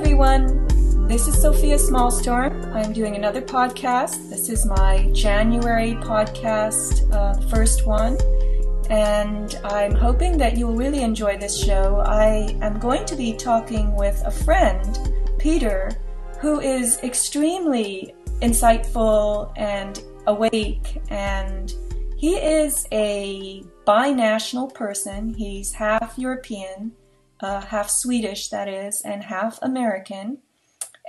everyone. This is Sofia Smallstorm. I'm doing another podcast. This is my January podcast, the first one. And I'm hoping that you will really enjoy this show. I am going to be talking with a friend, Peter, who is extremely insightful and awake. And he is a binational person. He's half European, half Swedish, that is, and half American.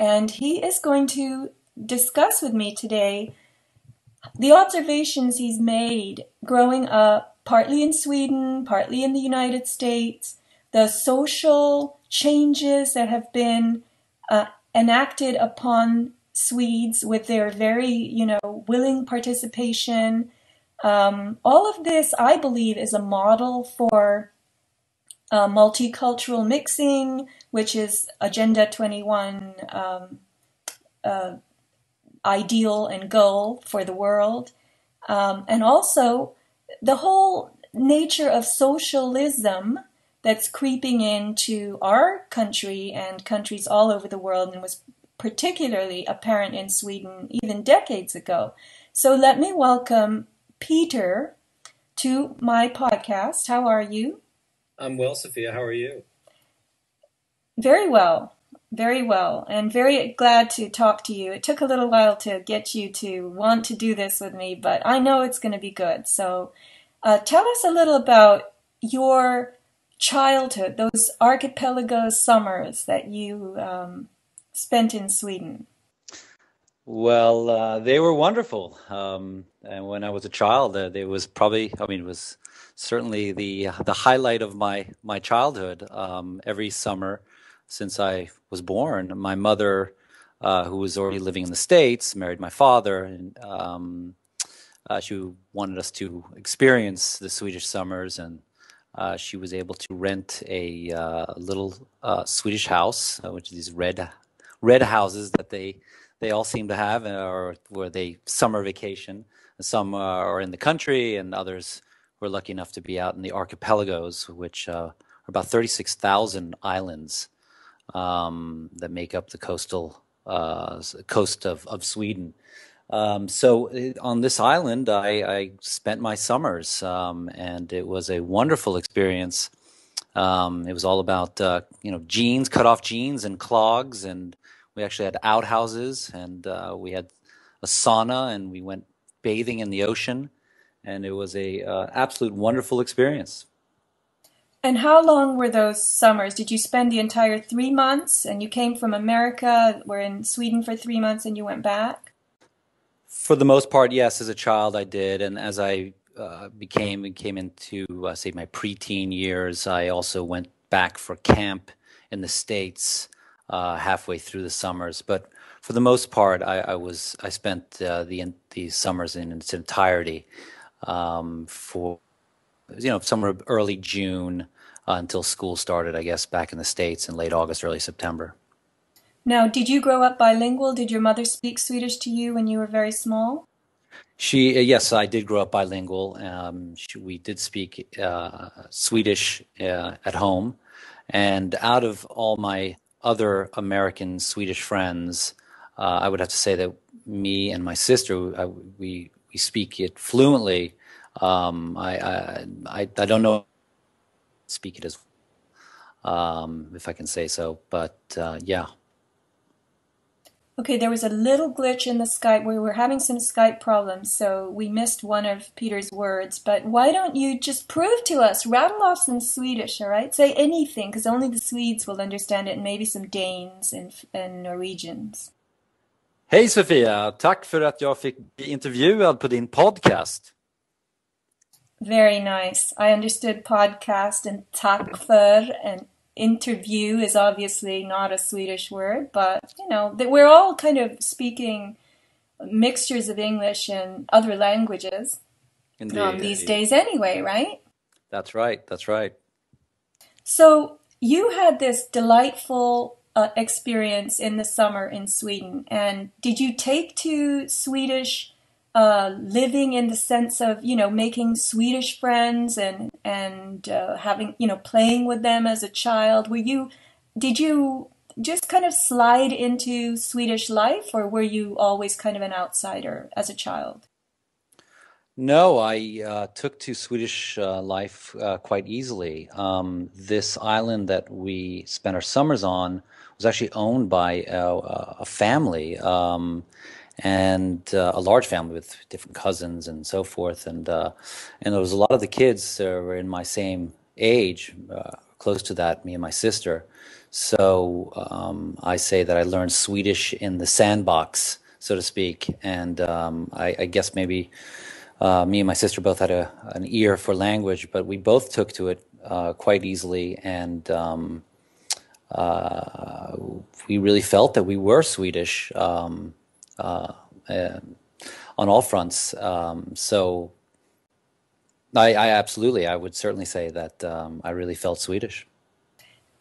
And he is going to discuss with me today the observations he's made growing up, partly in Sweden, partly in the United States, the social changes that have been enacted upon Swedes with their very, willing participation. All of this, I believe, is a model for multicultural mixing, which is Agenda 21 ideal and goal for the world. And also the whole nature of socialism that's creeping into our country and countries all over the world, and was particularly apparent in Sweden even decades ago. So let me welcome Peter to my podcast. How are you? I'm well, Sophia. How are you? Very well, and very glad to talk to you. It took a little while to get you to want to do this with me, but I know it's going to be good. So tell us a little about your childhood, those archipelago summers that you spent in Sweden. Well, they were wonderful. And when I was a child, it was probably, it was certainly the highlight of my childhood. Every summer since I was born, my mother, who was already living in the States, married my father, and she wanted us to experience the Swedish summers, and she was able to rent a little Swedish house, which is these red houses that they all seem to have, or where they summer vacation. Some are in the country, and others were lucky enough to be out in the archipelagos, which are about 36,000 islands that make up the coast of Sweden. So on this island, I spent my summers, and it was a wonderful experience. It was all about jeans, cut off jeans, and clogs, and we actually had outhouses, and we had a sauna, and we went bathing in the ocean, and it was a absolute wonderful experience. And how long were those summers? Did you spend the entire 3 months, and you came from America, were in Sweden for 3 months, and you went back? For the most part, yes. As a child, I did, and as I came into, say, my preteen years, I also went back for camp in the States halfway through the summers. But for the most part, I spent the summers in its entirety, for somewhere early June until school started, I guess, back in the States in late August, early September. Now, did you grow up bilingual? Did your mother speak Swedish to you when you were very small? Yes, I did grow up bilingual. We did speak Swedish at home, and out of all my other American Swedish friends, I would have to say that me and my sister, we speak it fluently. I don't know speak it as if I can say so, but yeah. Okay, there was a little glitch in the Skype. We were having some Skype problems, so we missed one of Peter's words. But why don't you just prove to us, rattle off some Swedish, all right? Say anything, because only the Swedes will understand it, and maybe some Danes and Norwegians. Hej Sofia, tack för att jag fick bli intervjuad på din podcast. Very nice. I understood podcast, and tack för, and interview is obviously not a Swedish word, but we're all kind of speaking mixtures of English and other languages these days anyway, right? That's right. So you had this delightful experience in the summer in Sweden, and did you take to Swedish living in the sense of, making Swedish friends and having, playing with them as a child? Did you just kind of slide into Swedish life, or were you always kind of an outsider as a child? No, I took to Swedish life quite easily. This island that we spent our summers on was actually owned by a family, and a large family with different cousins and so forth. And there was a lot of the kids were in my same age, close to that, me and my sister. So I say that I learned Swedish in the sandbox, so to speak. And I guess maybe me and my sister both had an ear for language, but we both took to it quite easily, and we really felt that we were Swedish on all fronts. So I absolutely, I would certainly say that I really felt Swedish.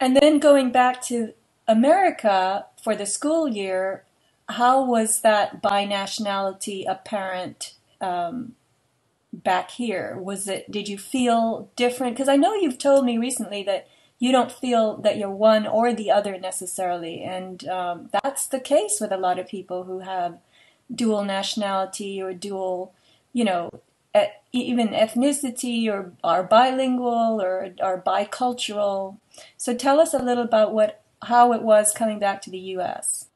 And then going back to America for the school year, how was that binationality apparent back here? Did you feel different? Because I know you've told me recently that you don't feel that you're one or the other necessarily. And that's the case with a lot of people who have dual nationality or dual, even ethnicity, or are bilingual or are bicultural. So tell us a little about how it was coming back to the U.S.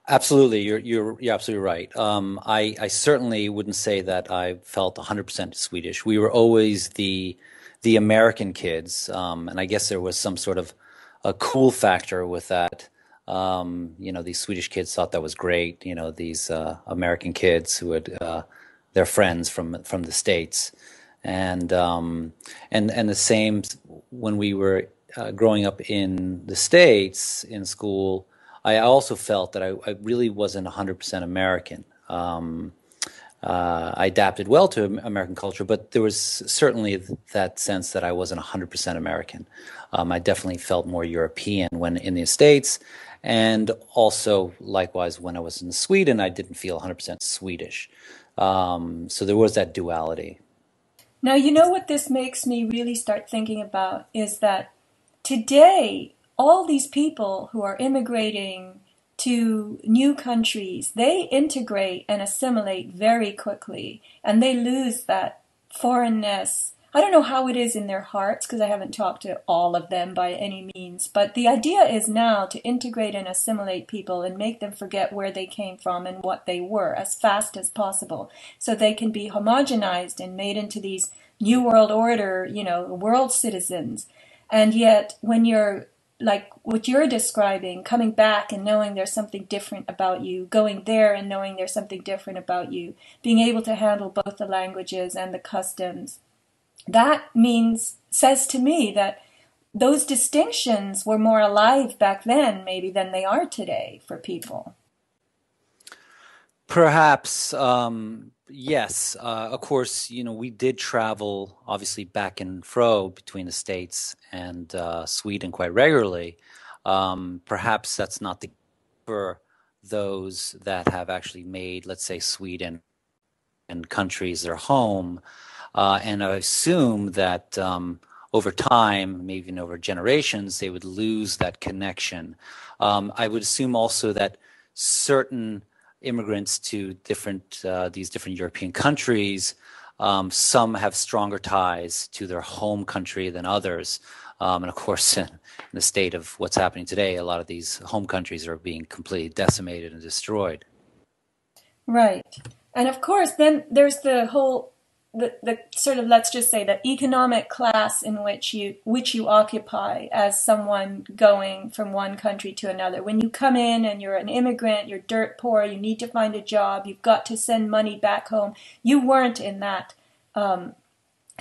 Absolutely, you're absolutely right. I certainly wouldn't say that I felt 100% Swedish. We were always the American kids, and I guess there was some sort of a cool factor with that. These Swedish kids thought that was great. These American kids who had their friends from the States, and the same when we were growing up in the States in school. I also felt that I really wasn't 100% American. I adapted well to American culture, but there was certainly that sense that I wasn't 100% American. I definitely felt more European when in the States, and also likewise when I was in Sweden, I didn't feel 100% Swedish. So there was that duality. Now, you know what this makes me really start thinking about is that today, all these people who are immigrating to new countries, they integrate and assimilate very quickly, and they lose that foreignness. I don't know how it is in their hearts, because I haven't talked to all of them by any means, but the idea is now to integrate and assimilate people and make them forget where they came from and what they were as fast as possible, so they can be homogenized and made into these new world order, world citizens. And yet, when you're like what you're describing, coming back and knowing there's something different about you, going there and knowing there's something different about you, being able to handle both the languages and the customs, that says to me that those distinctions were more alive back then, maybe, than they are today for people. Perhaps, yes. Of course, we did travel, obviously, back and fro between the States and Sweden quite regularly. Perhaps that's not the for those that have actually made, let's say, Sweden and countries their home. And I assume that over time, maybe even over generations, they would lose that connection. I would assume also that certain immigrants to these different European countries, some have stronger ties to their home country than others. And of course, in the state of what's happening today, a lot of these home countries are being completely decimated and destroyed. Right. And of course, then there's the whole, the sort of, let's just say, the economic class in which you occupy as someone going from one country to another. When you come in and you're an immigrant, you're dirt poor, you need to find a job, you've got to send money back home. You weren't in that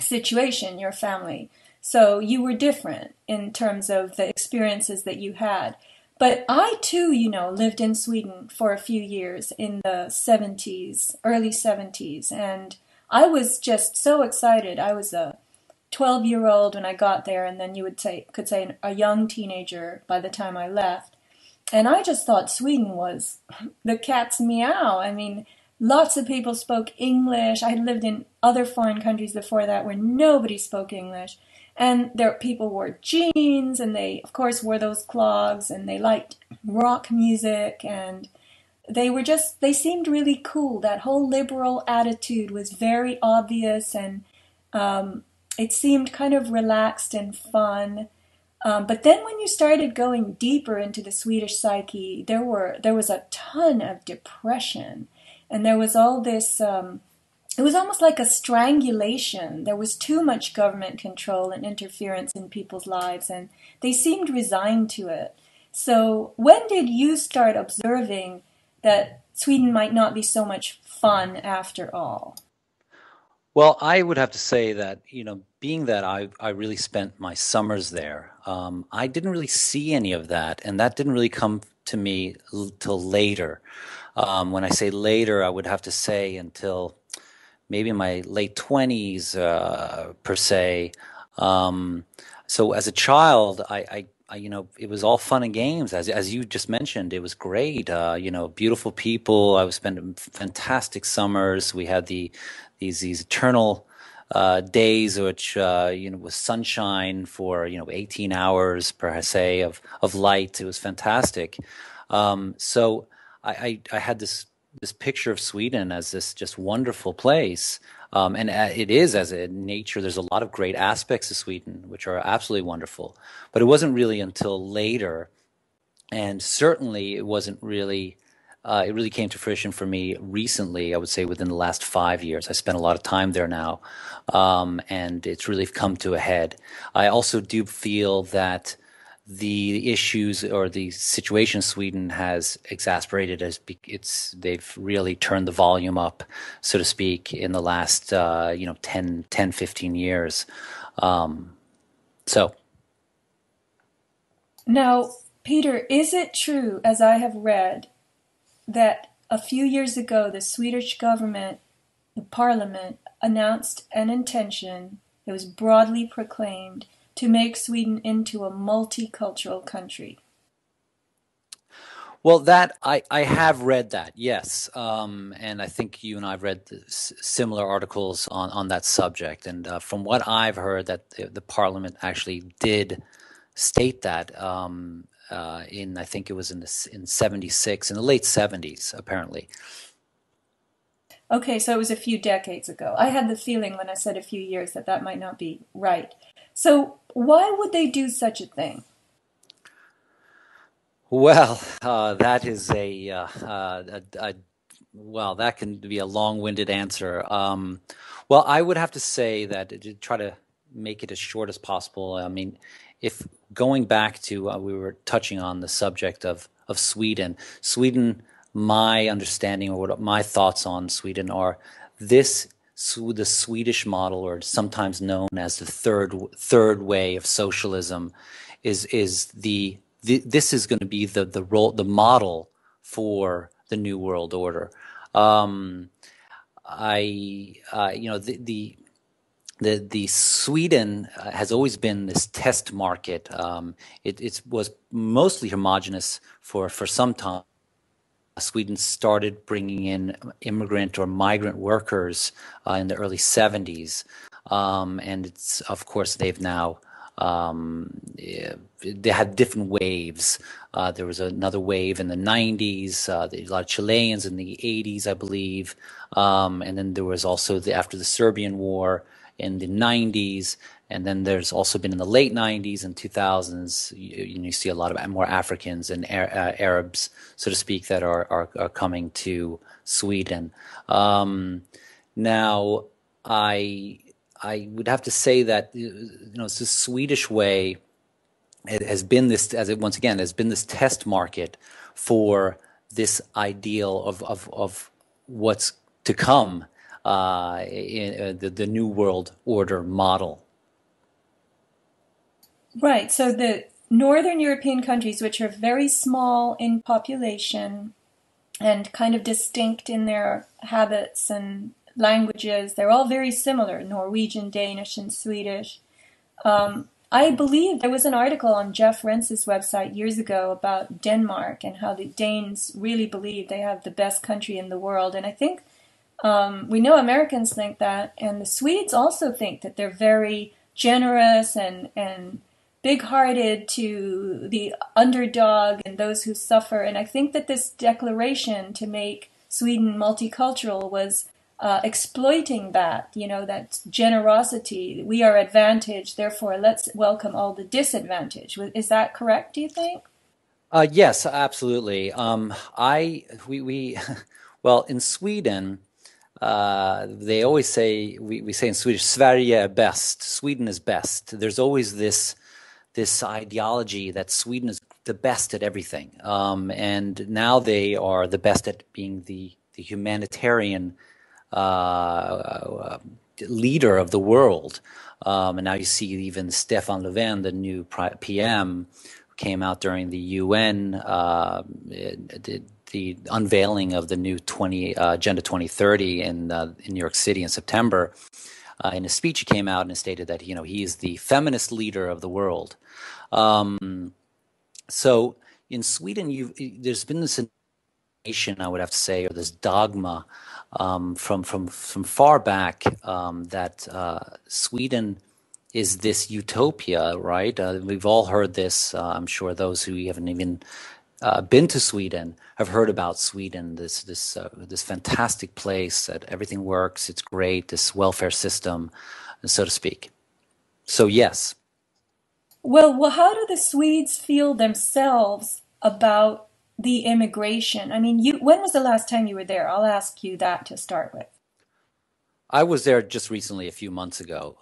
situation, your family. So you were different in terms of the experiences that you had. But I too, lived in Sweden for a few years in the 70s, early 70s, and I was just so excited. I was a 12-year-old when I got there, and then could say a young teenager by the time I left. And I just thought Sweden was the cat's meow. I mean, lots of people spoke English. I had lived in other foreign countries before that where nobody spoke English. And there people wore jeans, and they, of course, wore those clogs, and they liked rock music, and they seemed really cool. That whole liberal attitude was very obvious, and it seemed kind of relaxed and fun. But then when you started going deeper into the Swedish psyche, there was a ton of depression, and there was all this. It was almost like a strangulation. There was too much government control and interference in people's lives, and they seemed resigned to it. So when did you start observing that Sweden might not be so much fun after all? Well, I would have to say that, being that I really spent my summers there, I didn't really see any of that, and that didn't really come to me till later. When I say later, I would have to say until maybe in my late 20s, per se. So as a child, it was all fun and games, as you just mentioned. It was great. Beautiful people. I was spending fantastic summers. We had these eternal days, which was sunshine for 18 hours per se of light. It was fantastic. So I had this picture of Sweden as this just wonderful place. And it is, as a nature, there's a lot of great aspects of Sweden, which are absolutely wonderful. But it wasn't really until later, and certainly it really came to fruition for me recently, I would say within the last 5 years. I spent a lot of time there now, and it's really come to a head. I also do feel that the issues or the situation Sweden has exasperated they've really turned the volume up, so to speak, in the last 15 years. So Now, Peter, is it true, as I have read, that a few years ago the Swedish government, the parliament, announced an intention that was broadly proclaimed to make Sweden into a multicultural country? Well, that I have read that, yes, and I think you and I have read similar articles on that subject. And from what I've heard, that the Parliament actually did state that I think it was in '76, in the late '70s, apparently. Okay, so it was a few decades ago. I had the feeling when I said a few years that that might not be right. So why would they do such a thing? Well, that is well, that can be a long-winded answer. Well, I would have to say that, to try to make it as short as possible. I mean, if going back to we were touching on the subject of Sweden, my understanding, or what my thoughts on Sweden are, the Swedish model, or sometimes known as the third way of socialism, is this is going to be the model for the New World Order. The Sweden has always been this test market. It was mostly homogenous for some time. Sweden started bringing in immigrant or migrant workers in the early '70s, and it's, of course, they've now they had different waves. There was another wave in the '90s. A lot of Chileans in the '80s, I believe, and then there was also after the Serbian War in the '90s, and then there's also been in the late '90s and 2000s. You see a lot of more Africans and Arabs, so to speak, that are coming to Sweden. Now, I would have to say that it's the Swedish way. It has been this, once again has been this test market for this ideal of what's to come in the New World Order model. Right, so the Northern European countries, which are very small in population and kind of distinct in their habits and languages, they're all very similar: Norwegian, Danish, and Swedish. I believe there was an article on Jeff Rentz's website years ago about Denmark and how the Danes really believe they have the best country in the world. And I think we know Americans think that, and the Swedes also think that they're very generous and big-hearted to the underdog and those who suffer. And I think that this declaration to make Sweden multicultural was exploiting that, that generosity. We are advantaged, therefore let's welcome all the disadvantaged. Is that correct, do you think? Yes, absolutely. Well, in Sweden, they always say, we say in Swedish, Sverige är bäst. Sweden is best. There's always this ideology that Sweden is the best at everything. And now they are the best at being the humanitarian leader of the world. And now you see even Stefan Löfven, the new PM, came out during the UN, the unveiling of the new Agenda 2030 in New York City in September. In a speech, he came out and stated that he is the feminist leader of the world. So in Sweden, there's been this nation, I would have to say, or this dogma from far back that Sweden is this utopia, right? We've all heard this. I'm sure those who haven't even been to Sweden have heard about Sweden, this fantastic place that everything works, it's great, this welfare system, so to speak. So yes. Well, how do the Swedes feel themselves about the immigration? I mean, when was the last time you were there? I'll ask you that to start with. I was there just recently, a few months ago.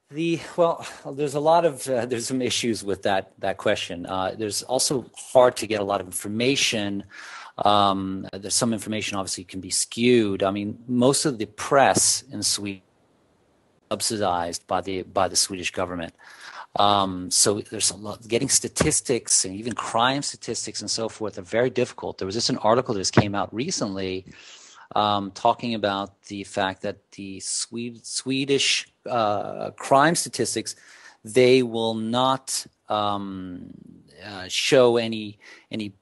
There's a lot of there's some issues with that question. There's also hard to get a lot of information. There's some information obviously can be skewed. I mean, most of the press in Sweden is subsidized by the Swedish government. So there's a lot, getting statistics and even crime statistics and so forth are very difficult. There was just an article that just came out recently talking about the fact that the Swedish crime statistics, they will not show any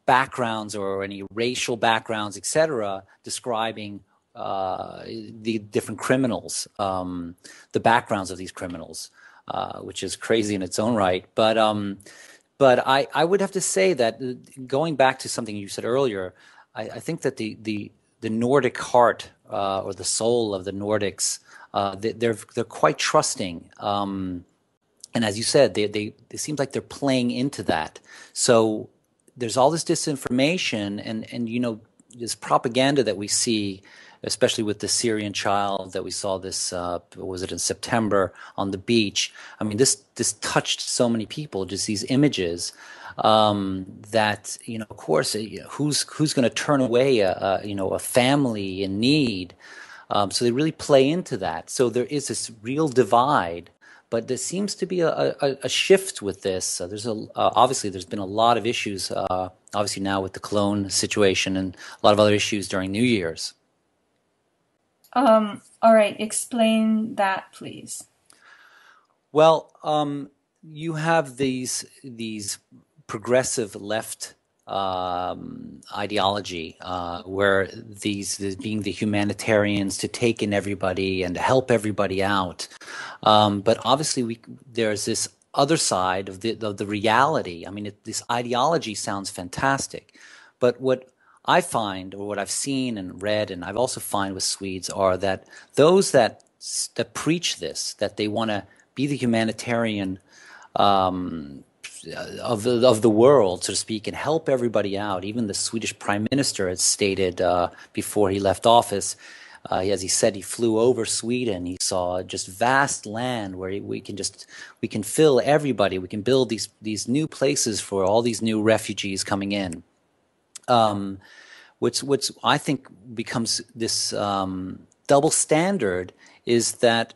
backgrounds or any racial backgrounds, etc., describing the different criminals, the backgrounds of these criminals. Which is crazy in its own right. But I would have to say that going back to something you said earlier, I think that the Nordic heart or the soul of the Nordics, they're quite trusting. And as you said, they seem like they're playing into that. So there's all this disinformation and this propaganda that we see, especially with the Syrian child that we saw this, was it in September on the beach? I mean, this touched so many people, just these images that, of course, who's going to turn away a family in need? So they really play into that. So there is this real divide, but there seems to be a shift with this. Obviously there's been a lot of issues, obviously now with the clone situation and a lot of other issues during New Year's. All right, explain that, please. Well, you have these progressive left ideology where these being the humanitarians to take in everybody and to help everybody out, but obviously there's this other side of the reality. I mean, this ideology sounds fantastic, but what I find, or what I've seen and read, and I've also find with Swedes, are that those that preach this, that they want to be the humanitarian of the world, so to speak, and help everybody out. Even the Swedish Prime Minister had stated before he left office, as he said, he flew over Sweden. He saw just vast land where we can fill everybody. We can build these new places for all these new refugees coming in. Which I think becomes this double standard is that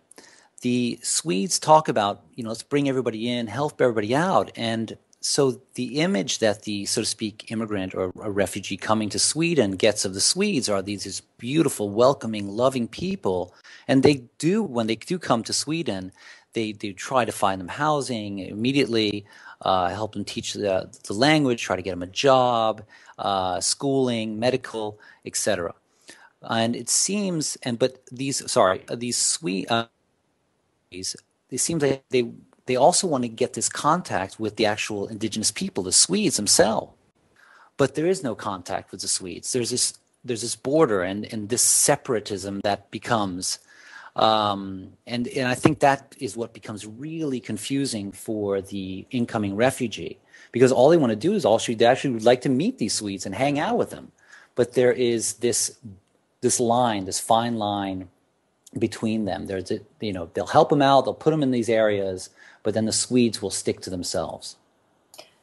the Swedes talk about, let's bring everybody in, help everybody out. And so the image that the, so to speak, immigrant or a refugee coming to Sweden gets of the Swedes are these beautiful, welcoming, loving people. And they do, when they do come to Sweden, they try to find them housing immediately, help them teach the language, try to get them a job, schooling, medical, etc. And it seems, but these Swedes, it seems like they also want to get this contact with the actual indigenous people, the Swedes themselves. But there is no contact with the Swedes. There's this border and this separatism that becomes, and I think that is what becomes really confusing for the incoming refugee, because all they want to do is they actually would like to meet these Swedes and hang out with them, but there is this line, this fine line between them. They'll help them out, they'll put them in these areas, but then the Swedes will stick to themselves.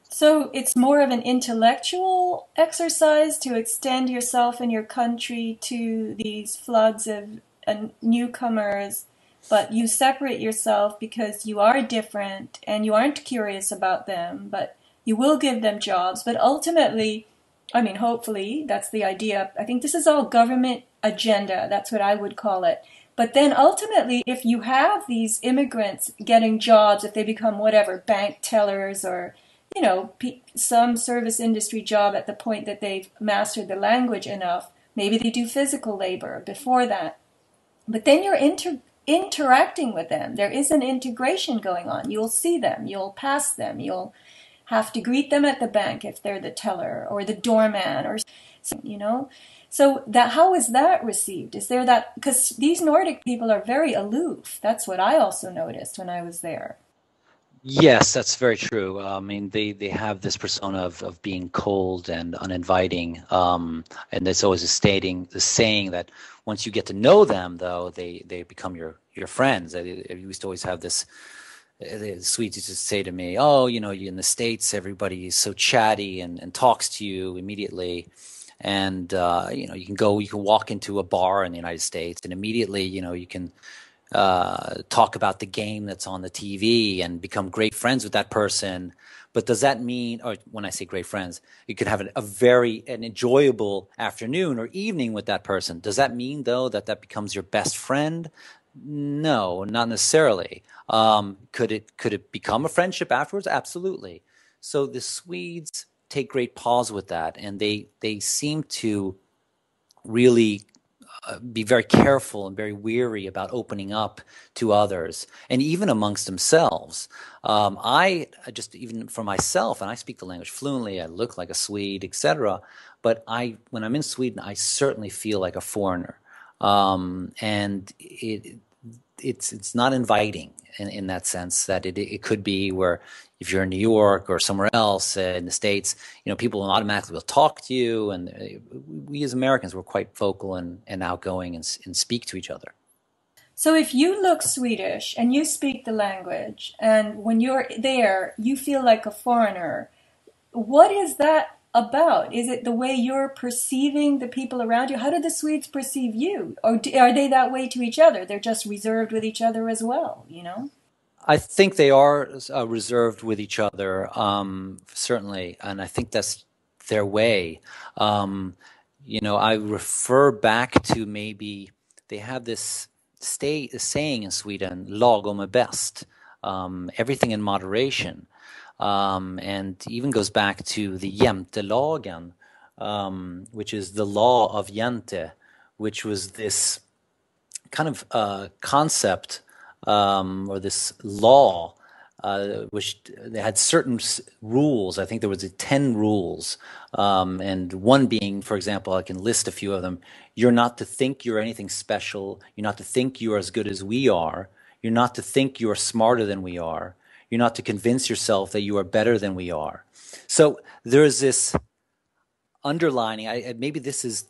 So it's more of an intellectual exercise to extend yourself and your country to these floods of newcomers, but you separate yourself because you are different and you aren't curious about them, but you will give them jobs. But ultimately, I mean, hopefully, that's the idea. I think this is all government agenda. That's what I would call it. But then ultimately, if you have these immigrants getting jobs, if they become whatever, bank tellers or some service industry job at the point that they've mastered the language enough. Maybe they do physical labor before that. But then you're interacting with them. There is an integration going on. You'll see them. You'll pass them. You'll have to greet them at the bank if they're the teller or the doorman or So how is that received? Is there that? Because these Nordic people are very aloof. That's what I also noticed when I was there. Yes, that's very true. I mean, they have this persona of being cold and uninviting, and there's always the saying that once you get to know them, though, they become your friends. I used to always have this. The Swedes used to say to me, "Oh, in the States, everybody is so chatty and talks to you immediately." And you can walk into a bar in the United States, and immediately, you can talk about the game that's on the TV and become great friends with that person. But does that mean, or when I say great friends, you could have an enjoyable afternoon or evening with that person. Does that mean, though, that becomes your best friend? No, not necessarily. Could it become a friendship afterwards? Absolutely. So the Swedes take great pause with that, and they seem to really be very careful and very weary about opening up to others, and even amongst themselves. I just, even for myself, and I speak the language fluently, I look like a Swede, etc. But when I'm in Sweden, I certainly feel like a foreigner, and it's not inviting in that sense. That it could be where if you're in New York or somewhere else in the States, people automatically will talk to you, and we as Americans were quite vocal and outgoing and speak to each other. So if you look Swedish and you speak the language, and when you're there, you feel like a foreigner, what is that about? Is it the way you're perceiving the people around you? How do the Swedes perceive you? Or are they that way to each other? They're just reserved with each other as well, I think they are reserved with each other, certainly, and I think that's their way. I refer back to maybe they have this saying in Sweden, lagom är bäst, everything in moderation, and even goes back to the jentelagen, which is the law of jente, which was this kind of concept or this law, which they had certain rules. I think there was 10 rules, and one being, for example, I can list a few of them. You're not to think you're anything special. You're not to think you're as good as we are. You're not to think you're smarter than we are. You're not to convince yourself that you are better than we are. So there's this underlining. Maybe this is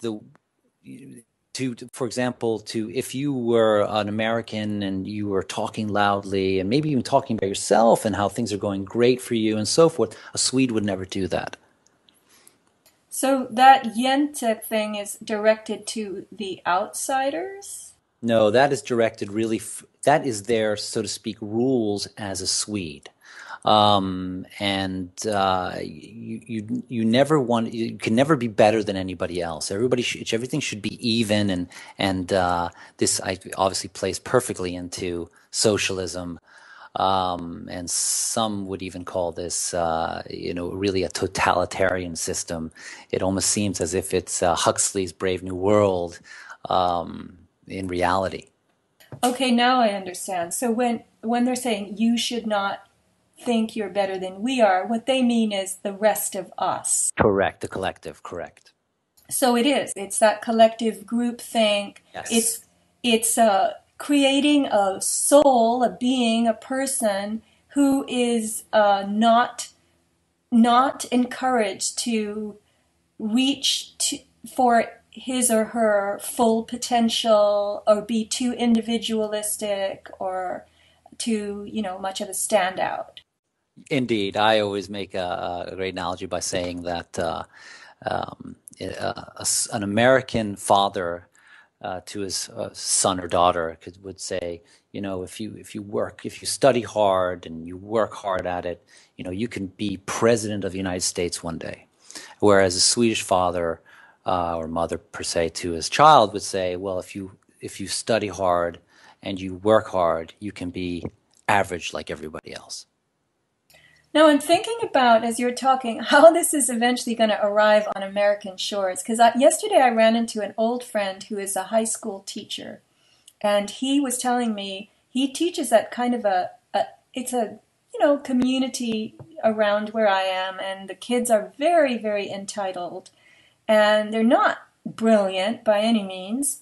for example, if you were an American and you were talking loudly and maybe even talking about yourself and how things are going great for you and so forth, a Swede would never do that. So that jente thing is directed to the outsiders? No, that is directed that is their, so to speak, rules as a Swede. And you can never be better than anybody else. Everything should be even, and this obviously plays perfectly into socialism, and some would even call this, really a totalitarian system. It almost seems as if it's Huxley's Brave New World, in reality. Okay, now I understand. So when they're saying you should not think you're better than we are, what they mean is the rest of us. Correct, the collective, correct. So it is. It's that collective group think. Yes. It's creating a soul, a being, a person who is not encouraged to reach for his or her full potential, or be too individualistic, or too, much of a standout. Indeed. I always make a great analogy by saying that an American father to his son or daughter would say, if you study hard and you work hard at it, you can be president of the United States one day. Whereas a Swedish father or mother per se to his child would say, well, if you study hard and you work hard, you can be average like everybody else. Now, I'm thinking about, as you're talking, how this is eventually going to arrive on American shores. Because yesterday I ran into an old friend who is a high school teacher. And he was telling me he teaches at kind of it's a, community around where I am. And the kids are very, very entitled. And they're not brilliant by any means.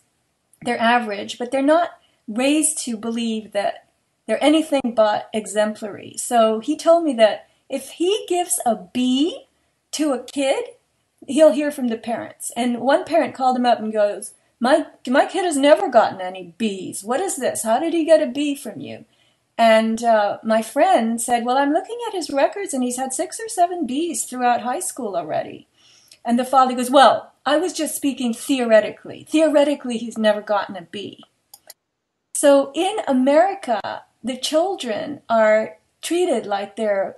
They're average, but they're not raised to believe that they're anything but exemplary. So he told me that if he gives a B to a kid, he'll hear from the parents. And one parent called him up and goes, my kid has never gotten any B's. What is this? How did he get a B from you? And my friend said, well, I'm looking at his records and he's had 6 or 7 B's throughout high school already. And the father goes, well, I was just speaking theoretically. Theoretically, he's never gotten a B. So in America, the children are treated like they're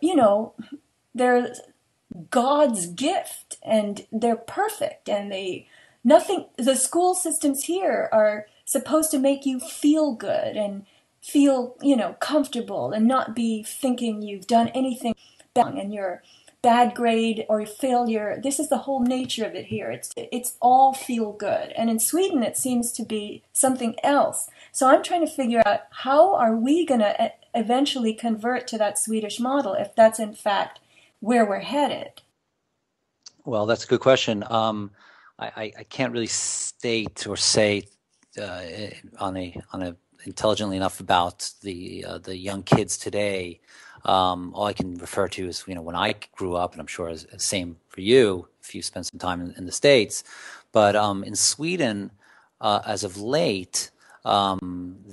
God's gift, and they're perfect, and the school systems here are supposed to make you feel good and feel, comfortable, and not be thinking you've done anything wrong and you're bad grade or failure. This is the whole nature of it here. It's all feel good. And in Sweden, it seems to be something else. So I'm trying to figure out, how are we going to eventually convert to that Swedish model if that's in fact where we're headed? Well, that's a good question. I can't really state or say on a intelligently enough about the young kids today. All I can refer to is, when I grew up, and I'm sure it's the same for you if you spent some time in the States. But in Sweden, as of late, the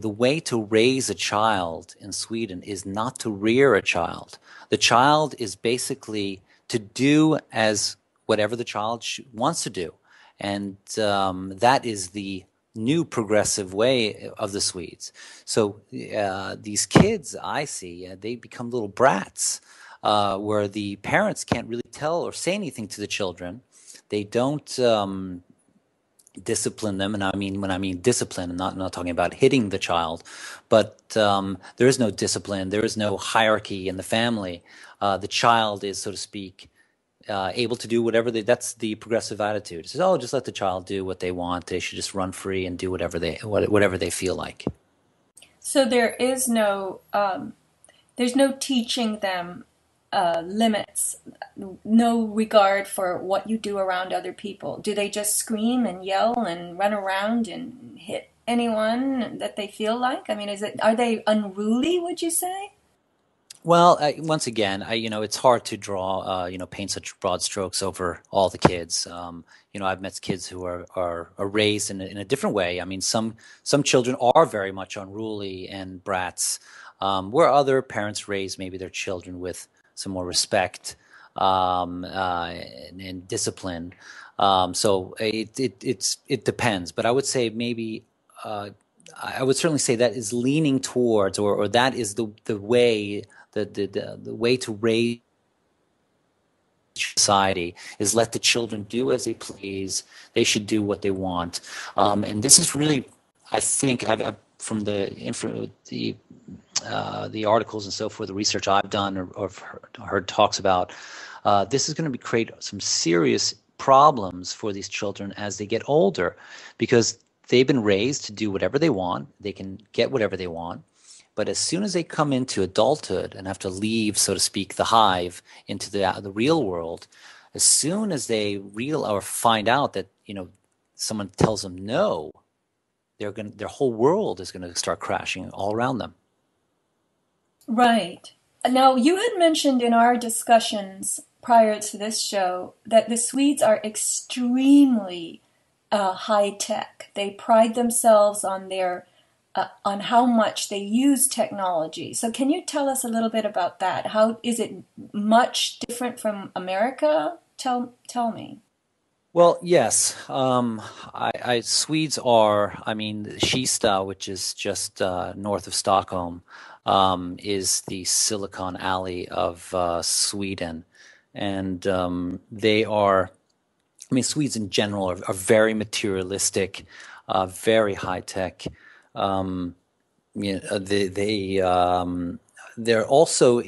way to raise a child in Sweden is not to rear a child. The child is basically to do as whatever the child wants to do. And that is the new progressive way of the Swedes. So these kids I see, they become little brats where the parents can't really tell or say anything to the children. They don't discipline them, and when I mean discipline, I'm not talking about hitting the child, but there is no discipline, there is no hierarchy in the family. The child is, so to speak, able to do whatever that's the progressive attitude. It says, just let the child do what they want. They should just run free and do whatever they feel like. So there is there's no teaching them limits, no regard for what you do around other people. Do they just scream and yell and run around and hit anyone that they feel like? Are they unruly, would you say? Well, once again, it's hard to draw, paint such broad strokes over all the kids. I've met kids who are raised in a different way. Some children are very much unruly and brats, where other parents raise maybe their children with some more respect and discipline. So it depends. But I would say maybe I would certainly say that is leaning towards, or that is the way. The way to raise society is let the children do as they please. They should do what they want, and this is really, I think, from the articles and so forth, the research I've done or heard talks about. This is going to create some serious problems for these children as they get older, because they've been raised to do whatever they want. They can get whatever they want. But as soon as they come into adulthood and have to leave, so to speak, the hive into the real world, as soon as they or find out that, someone tells them no, their whole world is going to start crashing all around them. Right. Now, you had mentioned in our discussions prior to this show that the Swedes are extremely high tech. They pride themselves on on how much they use technology. So can you tell us a little bit about that? How is it much different from America? Tell me. Well, yes. Swedes are, Kista, which is just north of Stockholm, is the Silicon Alley of Sweden. And they are, Swedes in general are very materialistic, very high tech. There also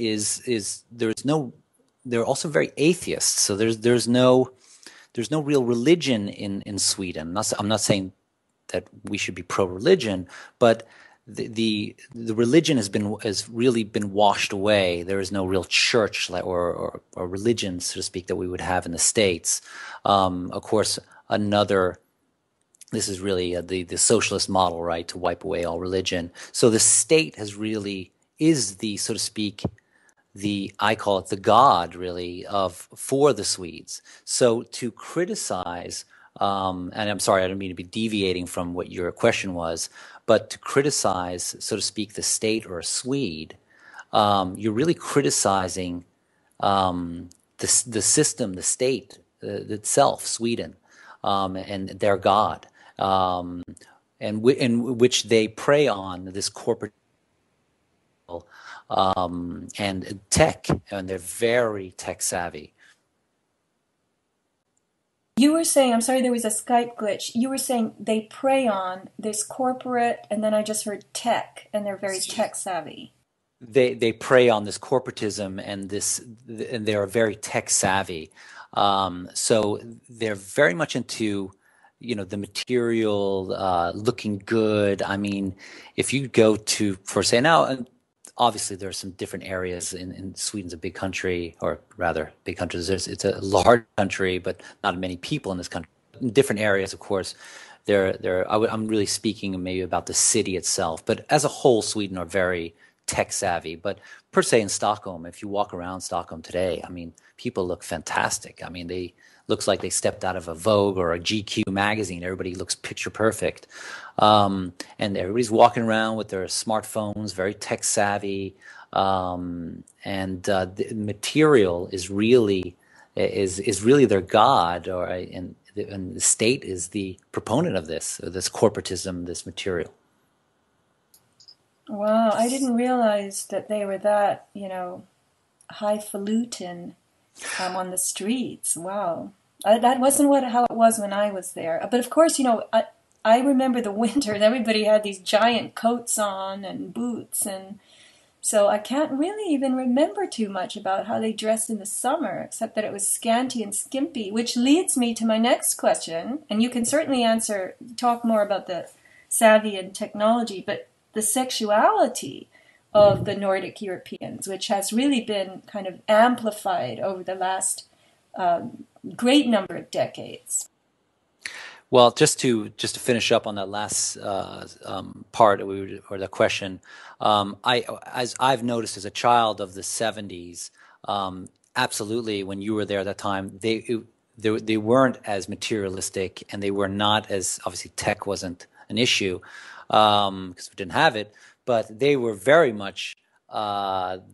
they're also very atheist. So there's no real religion in Sweden. I'm not saying that we should be pro-religion, but the religion has really been washed away. There is no real church or religion, so to speak, that we would have in the States. Of course, this is really the socialist model, right, to wipe away all religion. So the state is the, so to speak, I call it the God, really, for the Swedes. So to criticize, and I'm sorry, I don't mean to be deviating from what your question was, but to criticize, so to speak, the state or a Swede, you're really criticizing the system, the state itself, Sweden, and their God, and which they prey on this corporate and tech, and they're very tech savvy. You were saying, I'm sorry, there was a Skype glitch. You were saying they prey on this corporate, and then I just heard tech, and they're very tech savvy. They prey on this corporatism and they are very tech savvy. So they're very much into, the material, looking good. If you go to, for say now, obviously there are some different areas in Sweden's a big country, or rather big countries. It's a large country, but not many people in this country. In different areas, of course, I'm really speaking maybe about the city itself, but as a whole, Sweden are very tech savvy. But per se in Stockholm, if you walk around Stockholm today, people look fantastic. They looks like they stepped out of a Vogue or a GQ magazine. Everybody looks picture perfect. And everybody's walking around with their smartphones, very tech savvy. And the material is really their God, and the state is the proponent of this corporatism, this material. Wow, I didn't realize that they were that, highfalutin on the streets. Wow. That wasn't how it was when I was there. But of course, I remember the winter, and everybody had these giant coats on and boots, and so I can't really even remember too much about how they dressed in the summer, except that it was scanty and skimpy, which leads me to my next question, and you can certainly talk more about the savvy and technology, but the sexuality of the Nordic Europeans, which has really been kind of amplified over the last great number of decades. Well, just to finish up on that last part or the question, as I've noticed as a child of the 70s, absolutely, when you were there at that time, they weren't as materialistic, and they were not as, obviously tech wasn't an issue because we didn't have it, but they were very much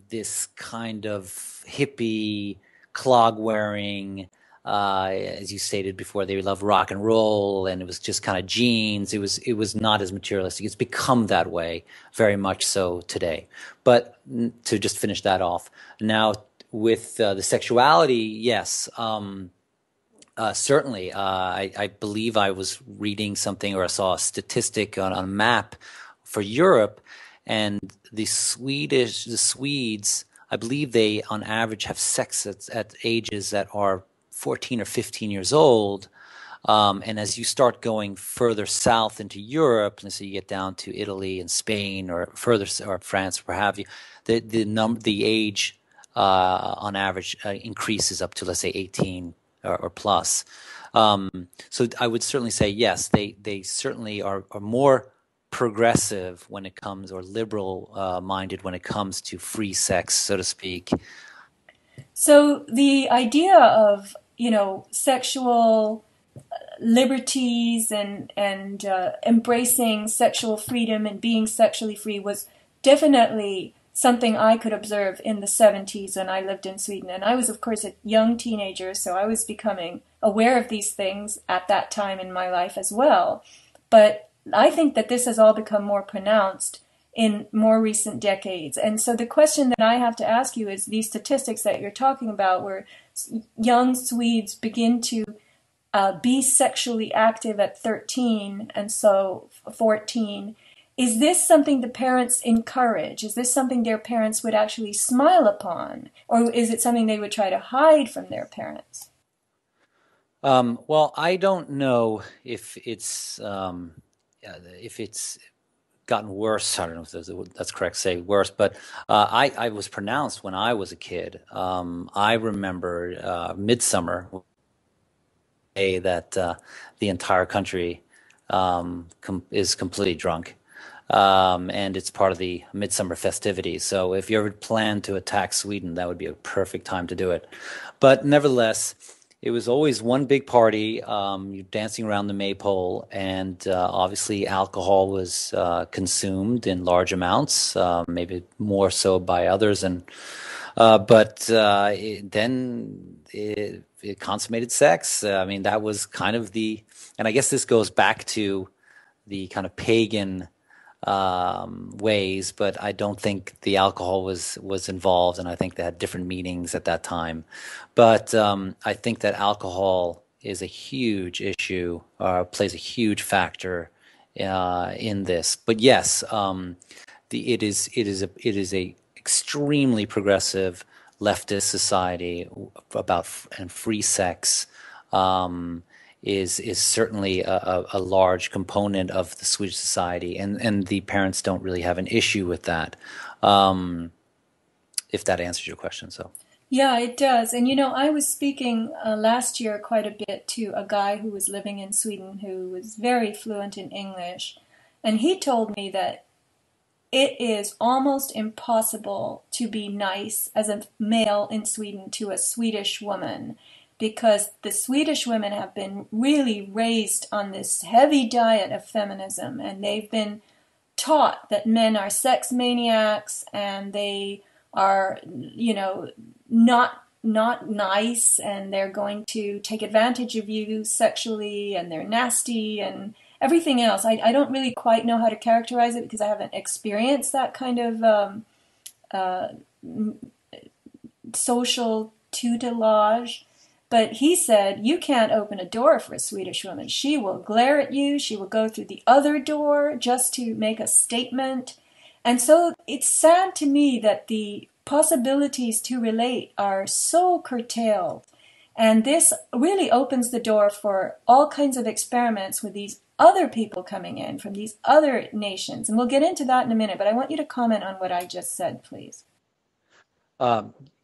this kind of hippie, clog-wearing, as you stated before, they love rock and roll, and it was just kind of jeans. It was not as materialistic. It's become that way, very much so today. But to just finish that off, now with the sexuality, yes, certainly. I believe I was reading something, or I saw a statistic on a map for Europe, and the Swedes, I believe they on average have sex at ages that are 14 or 15 years old. And as you start going further south into Europe, and so you get down to Italy and Spain, or further, or France, or what have you, the age on average increases up to, let's say, 18 or plus. So I would certainly say yes, they certainly are more progressive when it comes, or liberal minded when it comes to free sex, so to speak. So the idea of, sexual liberties and embracing sexual freedom and being sexually free was definitely something I could observe in the 70s when I lived in Sweden. And I was, of course, a young teenager, so I was becoming aware of these things at that time in my life as well. But I think that this has all become more pronounced in more recent decades. And so the question that I have to ask you is, these statistics that you're talking about, where young Swedes begin to be sexually active at 13 and so 14, is this something the parents encourage? Is this something their parents would actually smile upon? Or is it something they would try to hide from their parents? Well, I don't know if it's gotten worse. I don't know if that's correct to say worse, but I was pronounced when I was a kid. I remember Midsummer, that the entire country is completely drunk. And it's part of the midsummer festivities. So if you ever plan to attack Sweden, that would be a perfect time to do it. But nevertheless, it was always one big party. You're dancing around the maypole, and obviously alcohol was consumed in large amounts, maybe more so by others. But then it consummated sex. I mean, that was kind of and I guess this goes back to the kind of pagan ways, but I don't think the alcohol was involved, and I think they had different meanings at that time. But I think that alcohol is a huge issue, plays a huge factor in this. But yes, it is a extremely progressive leftist society about and free sex. Is certainly a large component of the Swedish society, and the parents don't really have an issue with that, if that answers your question. So yeah, it does. And I was speaking last year quite a bit to a guy who was living in Sweden who was very fluent in English, and he told me that it is almost impossible to be nice as a male in Sweden to a Swedish woman, because the Swedish women have been really raised on this heavy diet of feminism, and they've been taught that men are sex maniacs, and they are, not nice, and they're going to take advantage of you sexually, and they're nasty, and everything else. I don't really quite know how to characterize it because I haven't experienced that kind of social tutelage. But he said, you can't open a door for a Swedish woman. She will glare at you. She will go through the other door just to make a statement. And so it's sad to me that the possibilities to relate are so curtailed. And this really opens the door for all kinds of experiments with these other people coming in from these other nations. And we'll get into that in a minute, but I want you to comment on what I just said, please.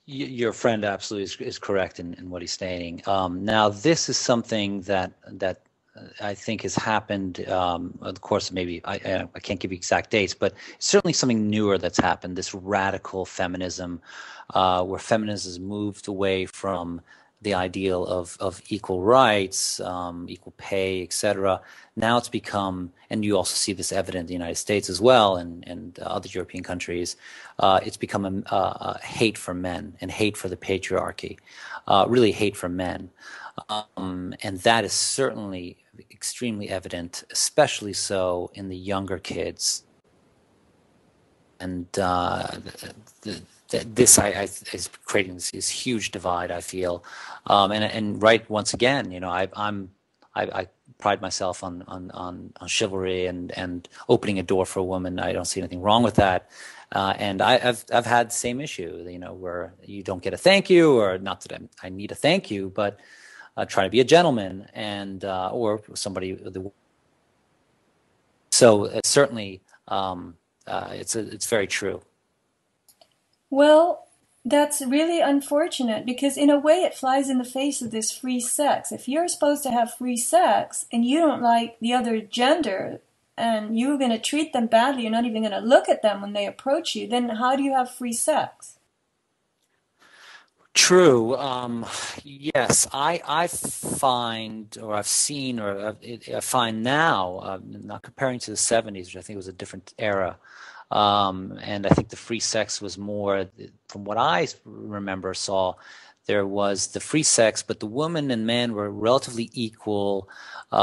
Your friend absolutely is correct in what he's stating. Now, this is something that I think has happened. Of course, maybe I can't give you exact dates, but it's certainly something newer that's happened. This radical feminism, where feminism has moved away from the ideal of equal rights, equal pay, etc. Now it's become, and you also see this evident in the United States as well, and other European countries, it's become a hate for men and hate for the patriarchy, really hate for men. And that is certainly extremely evident, especially so in the younger kids. And this is creating this huge divide, I feel, and right, once again, I pride myself on chivalry and opening a door for a woman. I don't see anything wrong with that, and I've had the same issue, where you don't get a thank you, or not that I need a thank you, but trying to be a gentleman, and or somebody. So it's certainly it's very true. Well, that's really unfortunate because in a way it flies in the face of this free sex. If you're supposed to have free sex and you don't like the other gender and you're going to treat them badly, you're not even going to look at them when they approach you, then how do you have free sex? True. Yes, I find, or I've seen, or I find now, not comparing to the 70s, which I think was a different era, and I think the free sex was more, from what I remember, saw, there was the free sex, but the woman and man were relatively equal, but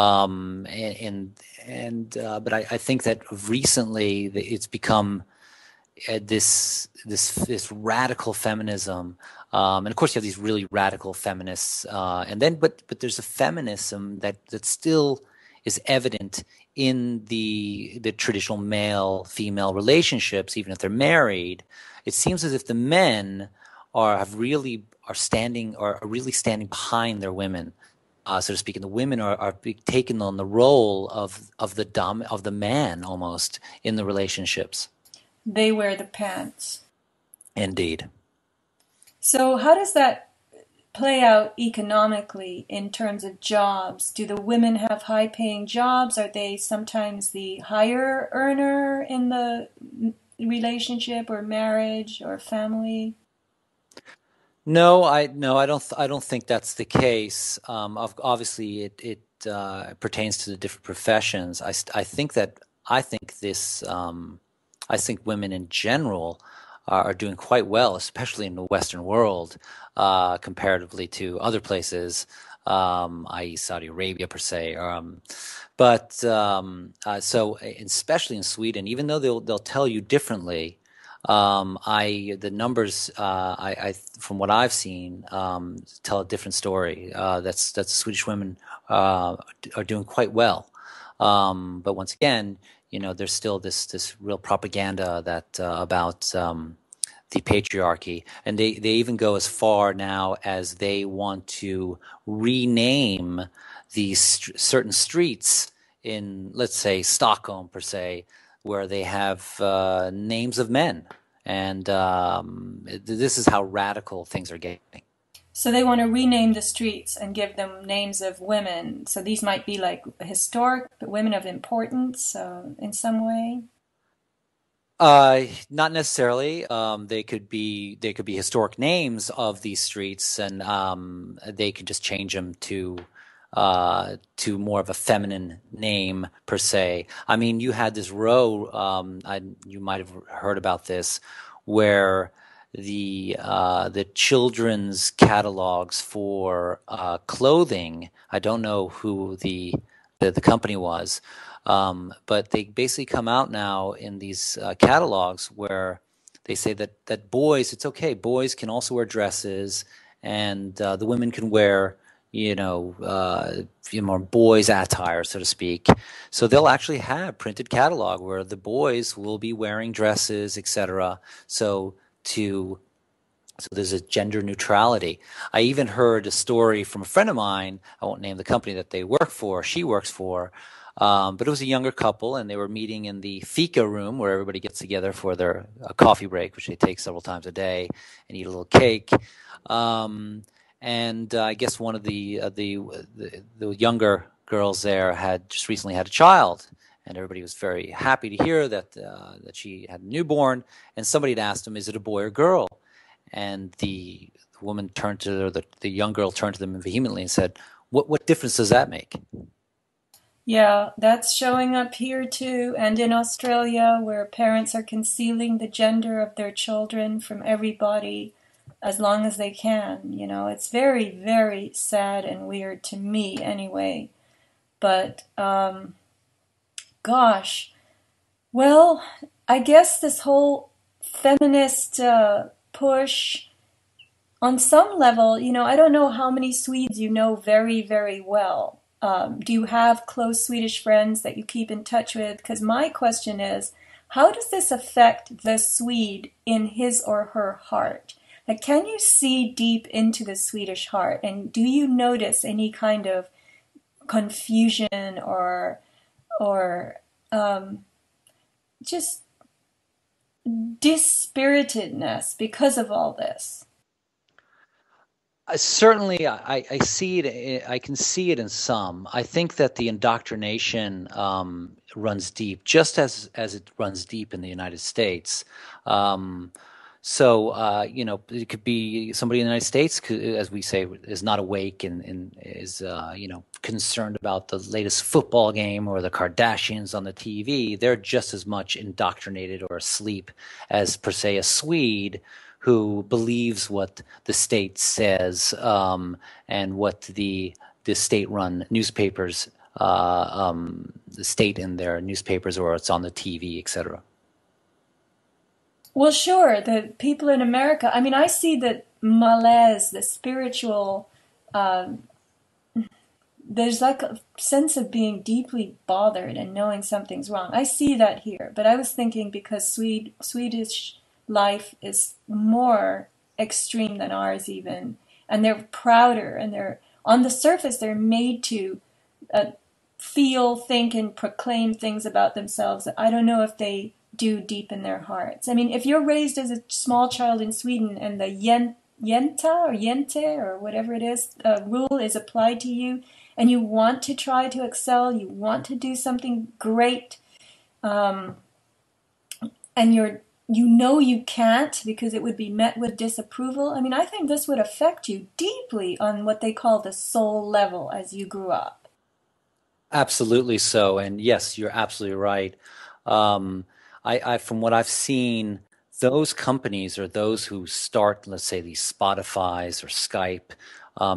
I think that recently it's become this radical feminism, and of course you have these really radical feminists, and then but there's a feminism that still is evident in the traditional male female relationships, even if they're married. It seems as if the men are really standing behind their women, so to speak, and the women are taking on the role of the man almost in the relationships. They wear the pants. Indeed. So how does that play out economically in terms of jobs? Do the women have high-paying jobs? Are they sometimes the higher earner in the relationship or marriage or family? No, I don't think that's the case. Obviously, it pertains to the different professions. I think this. I think women in general are doing quite well, especially in the Western world, comparatively to other places, i.e. Saudi Arabia per se. So especially in Sweden, even though they'll tell you differently, the numbers from what I've seen tell a different story. That Swedish women are doing quite well, but once again, there's still this real propaganda that about the patriarchy, and they even go as far now as they want to rename these certain streets in, let's say, Stockholm per se, where they have names of men, and this is how radical things are getting. So they want to rename the streets and give them names of women. So these might be like historic women of importance in some way. Not necessarily. They could be historic names of these streets, and they could just change them to more of a feminine name per se. I mean, you had this row. You might have heard about this, where the children's catalogs for clothing. I don't know who the company was, but they basically come out now in these catalogs where they say that boys, it's okay. Boys can also wear dresses, and the women can wear more boys' attire, so to speak. So they'll actually have printed catalog where the boys will be wearing dresses, etc. So there's a gender neutrality. I even heard a story from a friend of mine. I won't name the company that they work for, she works for, but it was a younger couple, and they were meeting in the fika room where everybody gets together for their coffee break, which they take several times a day, and eat a little cake. And I guess one of the younger girls there had just recently had a child, and everybody was very happy to hear that she had a newborn. And somebody had asked him, "Is it a boy or girl?" And the woman turned to her, the young girl turned to them vehemently and said, "What difference does that make?" Yeah, that's showing up here too, and in Australia, where parents are concealing the gender of their children from everybody as long as they can. It's very, very sad and weird to me anyway. But, gosh, well, I guess this whole feminist push, on some level, I don't know how many Swedes you know very, very well. Do you have close Swedish friends that you keep in touch with? Because my question is, how does this affect the Swede in his or her heart? Like, can you see deep into the Swedish heart? And do you notice any kind of confusion or just dispiritedness because of all this? Certainly, I see it. I can see it in some. I think that the indoctrination runs deep, just as it runs deep in the United States. It could be somebody in the United States, as we say, is not awake and is, concerned about the latest football game or the Kardashians on the TV. They're just as much indoctrinated or asleep as, per se, a Swede who believes what the state says and what the state-run newspapers, state in their newspapers, or it's on the TV, etc. Well, sure. The people in America, I mean, I see the malaise, the spiritual, there's like a sense of being deeply bothered and knowing something's wrong. I see that here. But I was thinking because Swedish life is more extreme than ours even, and they're prouder, and they're, on the surface, they're made to feel, think, and proclaim things about themselves that I don't know if they do deep in their hearts. I mean, if you're raised as a small child in Sweden and the jente or whatever it is rule is applied to you, and you want to try to excel, you want to do something great, and you can't because it would be met with disapproval. I mean, I think this would affect you deeply on what they call the soul level as you grew up. Absolutely so, and yes, you're absolutely right. I from what I've seen, those companies or those who start, let's say, these Spotifys or Skype,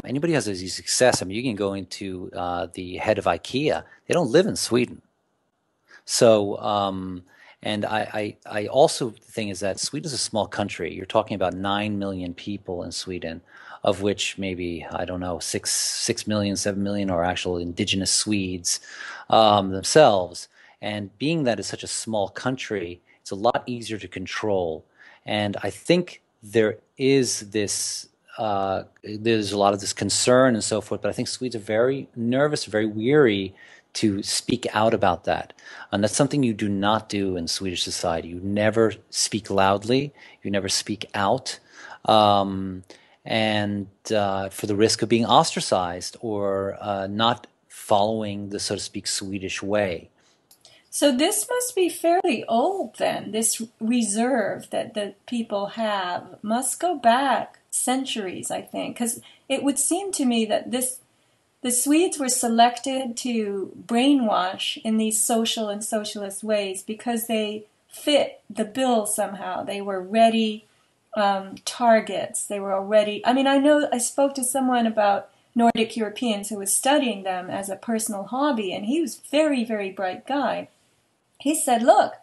anybody who has any success. I mean, you can go into the head of IKEA. They don't live in Sweden. So, and I also, the thing is that Sweden is a small country. You're talking about 9 million people in Sweden, of which maybe, I don't know, 6 million, 7 million are actual indigenous Swedes themselves. And being that it's such a small country, it's a lot easier to control. And I think there is this, there's a lot of this concern and so forth, but I think Swedes are very nervous, very weary to speak out about that. And that's something you do not do in Swedish society. You never speak loudly. You never speak out. For the risk of being ostracized or not following the, so to speak, Swedish way. So this must be fairly old then. This reserve that the people have must go back centuries, I think, because it would seem to me that the Swedes were selected to brainwash in these social and socialist ways because they fit the bill somehow. They were ready targets. They were already, I mean, I know I spoke to someone about Nordic Europeans who was studying them as a personal hobby, and he was a very, very bright guy. He said, look,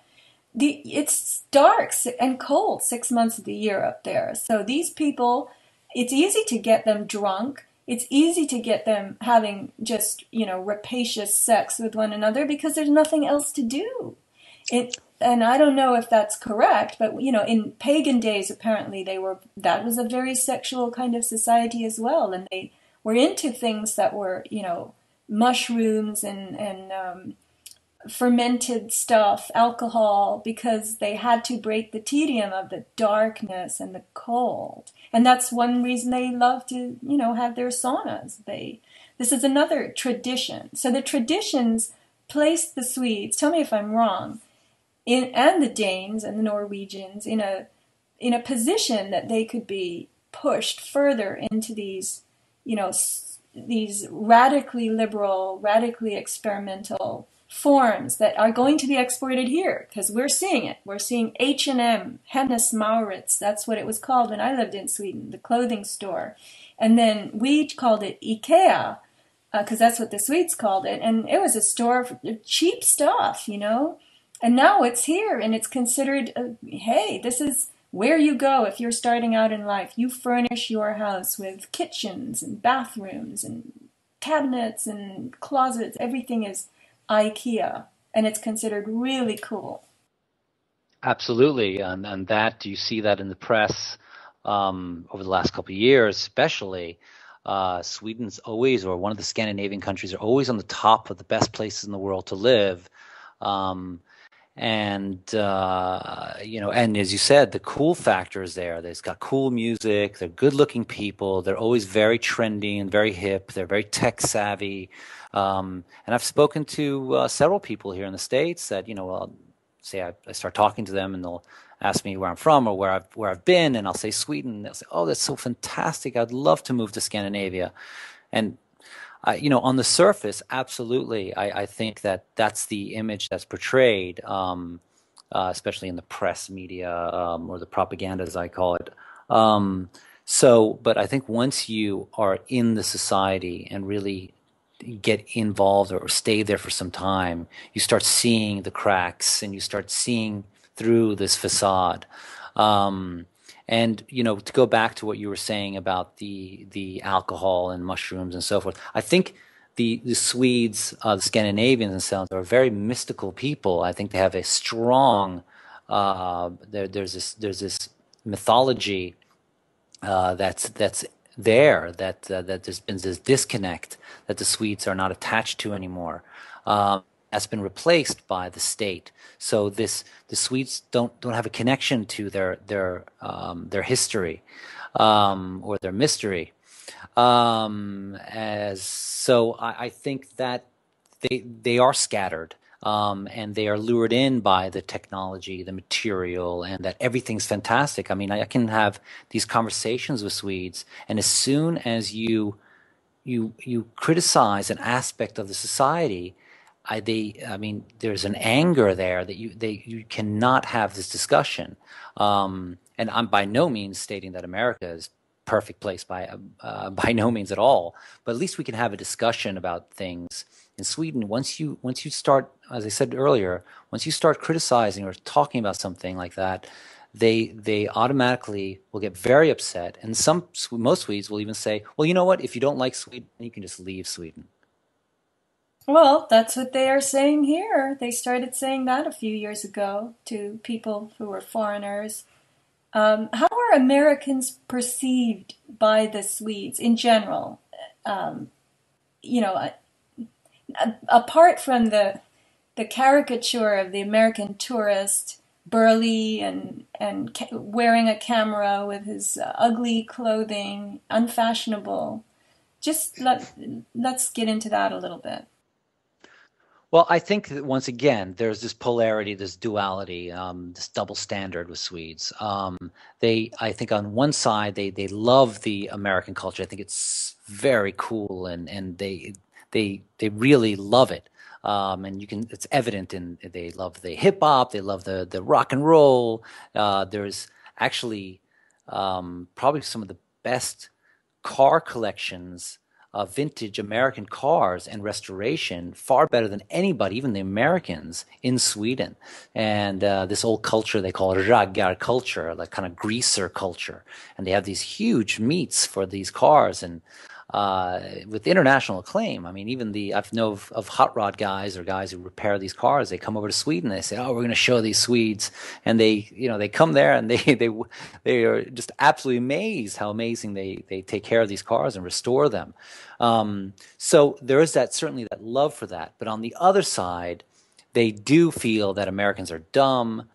it's dark and cold 6 months of the year up there. So these people, it's easy to get them drunk. It's easy to get them having just, rapacious sex with one another because there's nothing else to do. And I don't know if that's correct, but, in pagan days, apparently that was a very sexual kind of society as well. And they were into things that were, mushrooms and fermented stuff, alcohol, because they had to break the tedium of the darkness and the cold. And that's one reason they love to, have their saunas. This is another tradition. So the traditions place the Swedes, tell me if I'm wrong, and the Danes and the Norwegians in a position that they could be pushed further into these, these radically liberal, radically experimental forms that are going to be exported here, because we're seeing it. We're seeing H&M, Hennes Mauritz, that's what it was called when I lived in Sweden, the clothing store. And then we called it IKEA, because that's what the Swedes called it, and it was a store for cheap stuff, And now it's here, and it's considered, hey, this is where you go if you're starting out in life. You furnish your house with kitchens and bathrooms and cabinets and closets. Everything is IKEA, and it's considered really cool. Absolutely, and that you see that in the press over the last couple of years, especially, Sweden's always, or one of the Scandinavian countries, are always on the top of the best places in the world to live. Um, and and as you said, the cool factor is there. They've got cool music. They're good-looking people. They're always very trendy and very hip. They're very tech savvy. And I've spoken to several people here in the States that, well, say I start talking to them and they'll ask me where I'm from or where I've been, and I'll say Sweden. And they'll say, "Oh, that's so fantastic! I'd love to move to Scandinavia." And on the surface, absolutely, I think that that's the image that's portrayed, especially in the press media, or the propaganda, as I call it. But I think once you are in the society and really get involved or stay there for some time, you start seeing the cracks and you start seeing through this facade. And to go back to what you were saying about the alcohol and mushrooms and so forth, I think the Swedes, the Scandinavians themselves, are very mystical people. I think they have a strong there's this mythology that's there, that there's been this disconnect that the Swedes are not attached to anymore. That's been replaced by the state. So the Swedes don't have a connection to their history, or their mystery. I think that they are scattered, and they are lured in by the technology, the material, and that everything's fantastic. I mean, I can have these conversations with Swedes, and as soon as you criticize an aspect of the society, there's an anger there that you cannot have this discussion. And I'm by no means stating that America is perfect place, by no means at all. But at least we can have a discussion about things. In Sweden, once you start, as I said earlier, once you start criticizing or talking about something like that, they automatically will get very upset. And most Swedes will even say, "Well, you know what? If you don't like Sweden, you can just leave Sweden." Well, that's what they are saying here. They started saying that a few years ago to people who were foreigners. How are Americans perceived by the Swedes in general? Um, you know, Apart from the caricature of the American tourist, burly and wearing a camera with his ugly clothing, unfashionable. Just let's get into that a little bit. Well, I think that once again, there's this polarity, this duality, this double standard with Swedes. I think on one side, they love the American culture. I think it's very cool, and they really love it. And it's evident they love the hip hop, they love the rock and roll. There's actually probably some of the best car collections of vintage American cars and restoration, far better than anybody, even the Americans, in Sweden. And this old culture they call raggar culture, like kind of greaser culture. And they have these huge meets for these cars, and with international acclaim. I mean, even I know of hot rod guys or guys who repair these cars. They come over to Sweden. They say, "Oh, we're going to show these Swedes," and they come there and they are just absolutely amazed how amazing they take care of these cars and restore them. So there is certainly that love for that. But on the other side, they do feel that Americans are dumb.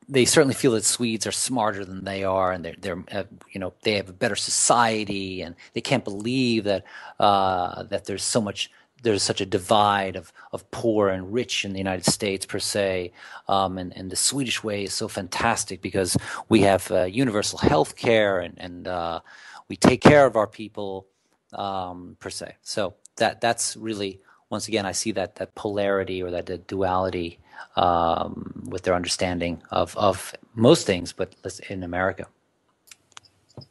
They certainly feel that Swedes are smarter than they are, and they have a better society, and they can't believe that there's such a divide of poor and rich in the United States per se, and the Swedish way is so fantastic because we have universal health care, and we take care of our people, per se. So that's really, once again, I see that polarity or that duality, with their understanding of most things, but in America.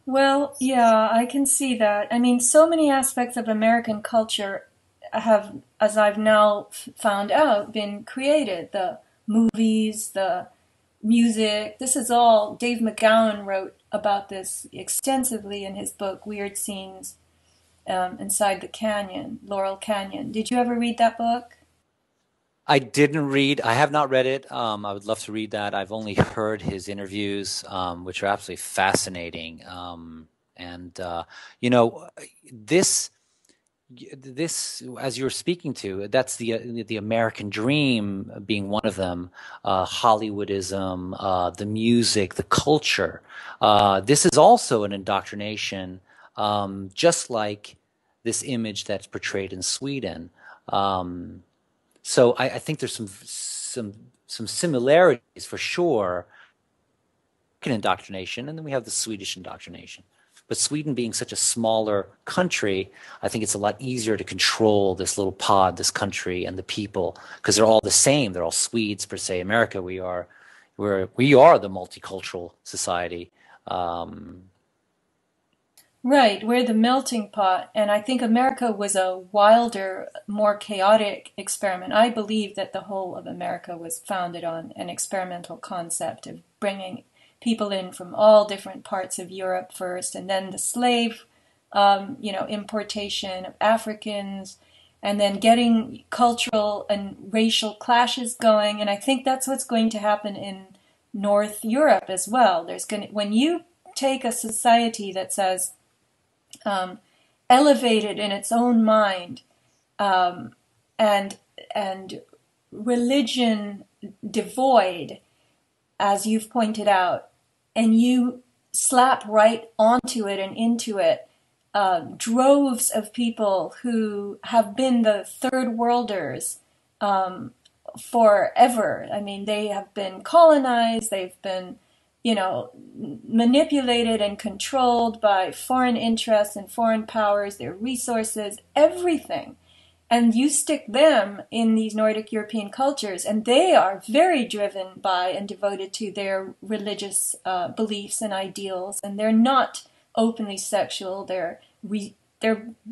Well, yeah, I can see that. I mean, so many aspects of American culture have, as I've now found out, been created. The movies, the music. This is all, Dave McGowan wrote about this extensively in his book, Weird Scenes Inside the Canyon, Laurel Canyon. Did you ever read that book? I didn't read. I have not read it. I would love to read that. I've only heard his interviews, which are absolutely fascinating. And you know, this this as you were speaking to, that's the American dream being one of them. Hollywoodism, the music, the culture. This is also an indoctrination, just like this image that's portrayed in Sweden. Um, so I think there's some similarities for sure. American indoctrination, and then we have the Swedish indoctrination. But Sweden being such a smaller country, I think it's a lot easier to control this little pod, this country, and the people, because they're all the same. They're all Swedes per se. America, we are the multicultural society. Um, Right, we're the melting pot, and I think America was a wilder, more chaotic experiment. I believe that the whole of America was founded on an experimental concept of bringing people in from all different parts of Europe first, and then the slave, importation of Africans, and then getting cultural and racial clashes going. And I think that's what's going to happen in North Europe as well. When you take a society that says um, elevated in its own mind, um, and and religion devoid, as you've pointed out, and you slap right onto it and into it droves of people who have been the third worlders um, forever. I mean, they have been colonized, they've been, manipulated and controlled by foreign interests and foreign powers, their resources, everything. And you stick them in these Nordic European cultures, and they are very driven by and devoted to their religious beliefs and ideals, and they're not openly sexual. They're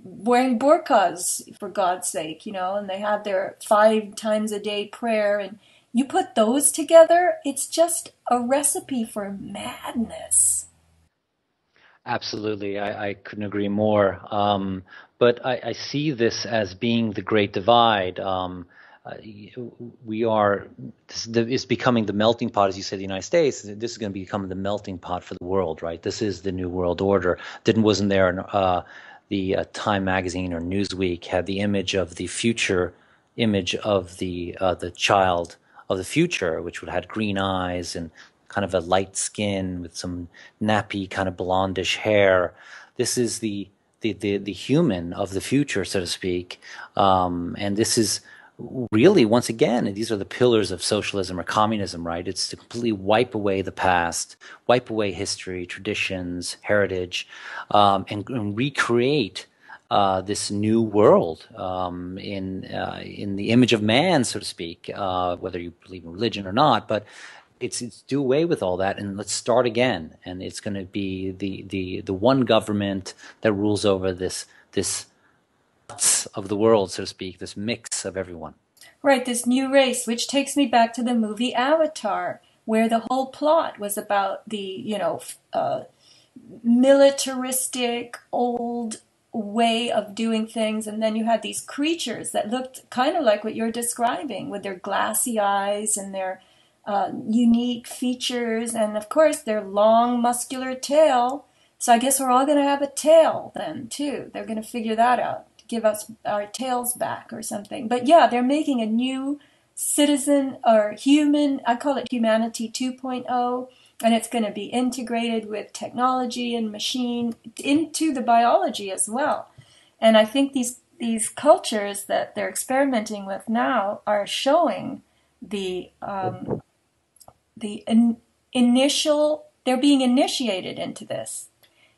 wearing burqas for God's sake, and they have their 5 times a day prayer, and you put those together, it's just a recipe for madness. Absolutely, I couldn't agree more. But I see this as being the Great Divide. Uh, we are is becoming the melting pot, as you said, the United States. This is going to become the melting pot for the world, right? This is the new world order. Didn't wasn't there? The Time magazine or Newsweek had the image of the future, image of the child of the future, which would have had green eyes and kind of a light skin with some nappy kind of blondish hair. This is the human of the future, so to speak. And this is really, once again, these are the pillars of socialism or communism, right? It's to completely wipe away the past, wipe away history, traditions, heritage, and recreate this new world in the image of man, so to speak, whether you believe in religion or not. But it's do away with all that and let's start again. And it's going to be the one government that rules over this of the world, so to speak, this mix of everyone. Right, this new race, which takes me back to the movie Avatar, where the whole plot was about the, militaristic, old way of doing things, and then you had these creatures that looked kind of like what you're describing, with their glassy eyes and their unique features, and of course their long, muscular tail. So I guess we're all going to have a tail then, too. They're going to figure that out, give us our tails back or something. But yeah, they're making a new citizen or human, I call it humanity 2.0, and it's going to be integrated with technology and machine into the biology as well. And I think these cultures that they're experimenting with now are showing the initial, they're being initiated into this,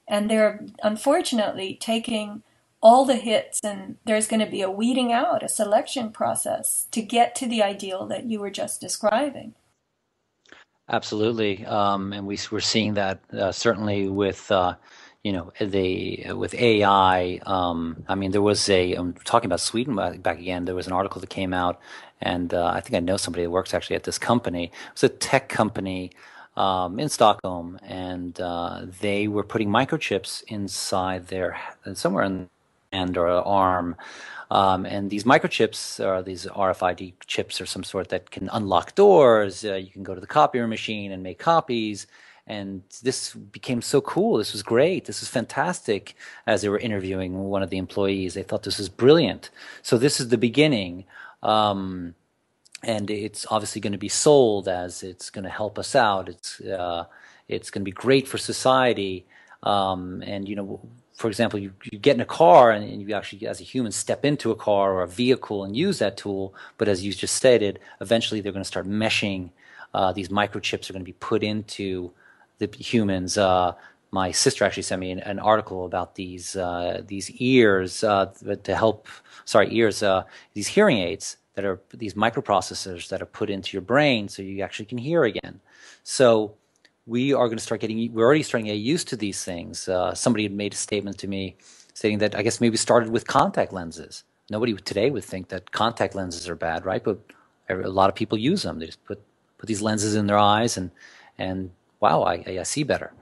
and they're unfortunately taking all the hits, and there's going to be a weeding out, a selection process to get to the ideal that you were just describing. Absolutely, and we're seeing that certainly with the with AI. I mean, there was I'm talking about Sweden back again. There was an article that came out, and I think I know somebody that works actually at this company. It was a tech company in Stockholm, and they were putting microchips inside their somewhere in hand or an arm. And these microchips or these RFID chips or some sort that can unlock doors. You can go to the copier machine and make copies. And this became so cool. This was great. This was fantastic. As they were interviewing one of the employees, they thought this was brilliant. So this is the beginning. And it's obviously going to be sold as it's going to help us out. It's going to be great for society. And you know, for example, you get in a car and you actually, as a human, step into a car or a vehicle and use that tool. But as you just stated, eventually they're going to start meshing. These microchips are going to be put into the humans. My sister actually sent me an article about these ears to help. Sorry, ears. These hearing aids that are these microprocessors that are put into your brain so you actually can hear again. So we are going to start getting, we're already starting to get used to these things. Somebody had made a statement to me saying that I guess maybe started with contact lenses. Nobody today would think that contact lenses are bad, right? But a lot of people use them. They just put these lenses in their eyes and wow, I see better.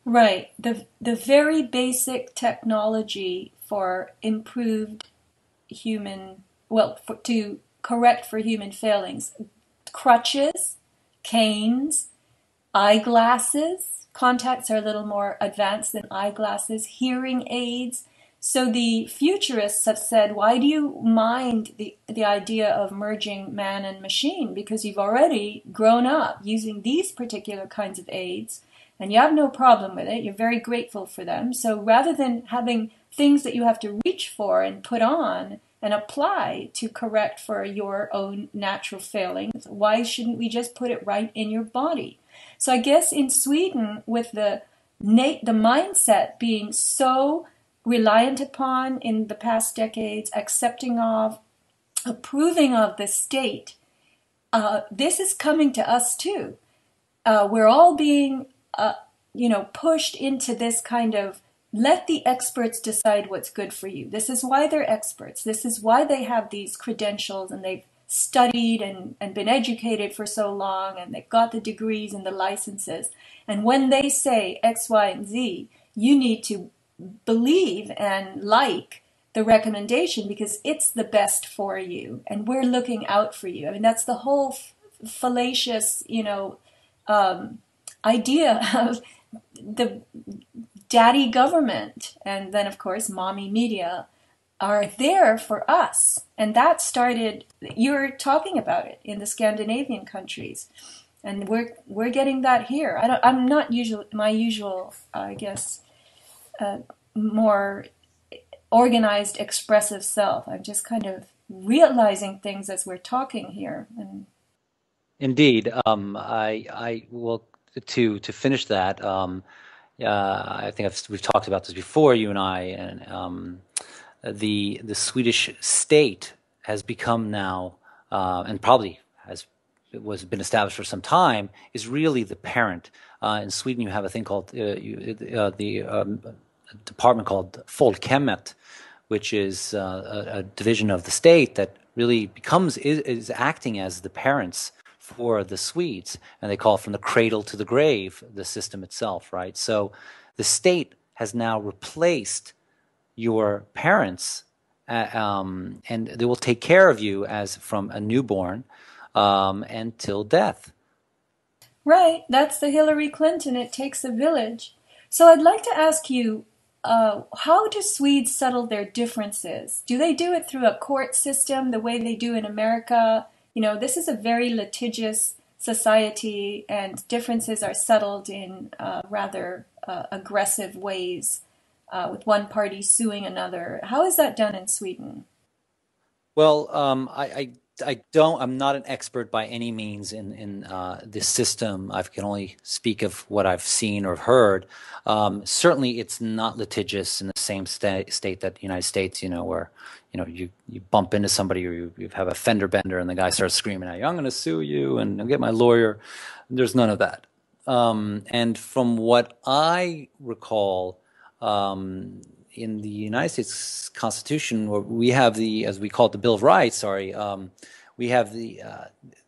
Right. The very basic technology for improved human, to correct for human failings, crutches, canes, eyeglasses. Contacts are a little more advanced than eyeglasses. Hearing aids. So the futurists have said, why do you mind the idea of merging man and machine? Because you've already grown up using these particular kinds of aids, and you have no problem with it. You're very grateful for them. So rather than having things that you have to reach for and put on and apply to correct for your own natural failings, why shouldn't we just put it right in your body? So I guess in Sweden, with the mindset being so reliant upon in the past decades, accepting of, approving of the state, this is coming to us too. We're all being, pushed into this kind of, let the experts decide what's good for you. This is why they're experts. This is why they have these credentials and they've studied and been educated for so long and they've got the degrees and the licenses. And when they say X, Y, and Z, you need to believe and like the recommendation because it's the best for you and we're looking out for you. I mean, that's the whole fallacious, idea of the daddy government and then, of course, mommy media are there for us. And that started, you're talking about it in the Scandinavian countries. And we're getting that here. I'm not my usual, I guess, more organized, expressive self. I'm just kind of realizing things as we're talking here. And Indeed, I will to finish that. I think we've talked about this before, you and I, and the Swedish state has become now, and probably was been established for some time, is really the parent. In Sweden, you have a thing called the department called Folkhemmet, which is a division of the state that really is acting as the parents for the Swedes, and they call it from the cradle to the grave, the system itself, right? So the state has now replaced your parents, and they will take care of you as from a newborn until death. Right, that's the Hillary Clinton, it takes a village. So I'd like to ask you, how do Swedes settle their differences? Do they do it through a court system the way they do in America? This is a very litigious society, and differences are settled in rather aggressive ways, with one party suing another. How is that done in Sweden? Well, I'm not an expert by any means in this system. I can only speak of what I've seen or heard. Certainly, it's not litigious in the same state that the United States, where you bump into somebody or you have a fender bender and the guy starts screaming at you, I'm going to sue you and I'll get my lawyer. There's none of that. And from what I recall, in the United States Constitution, where we have as we call it, the Bill of Rights, we have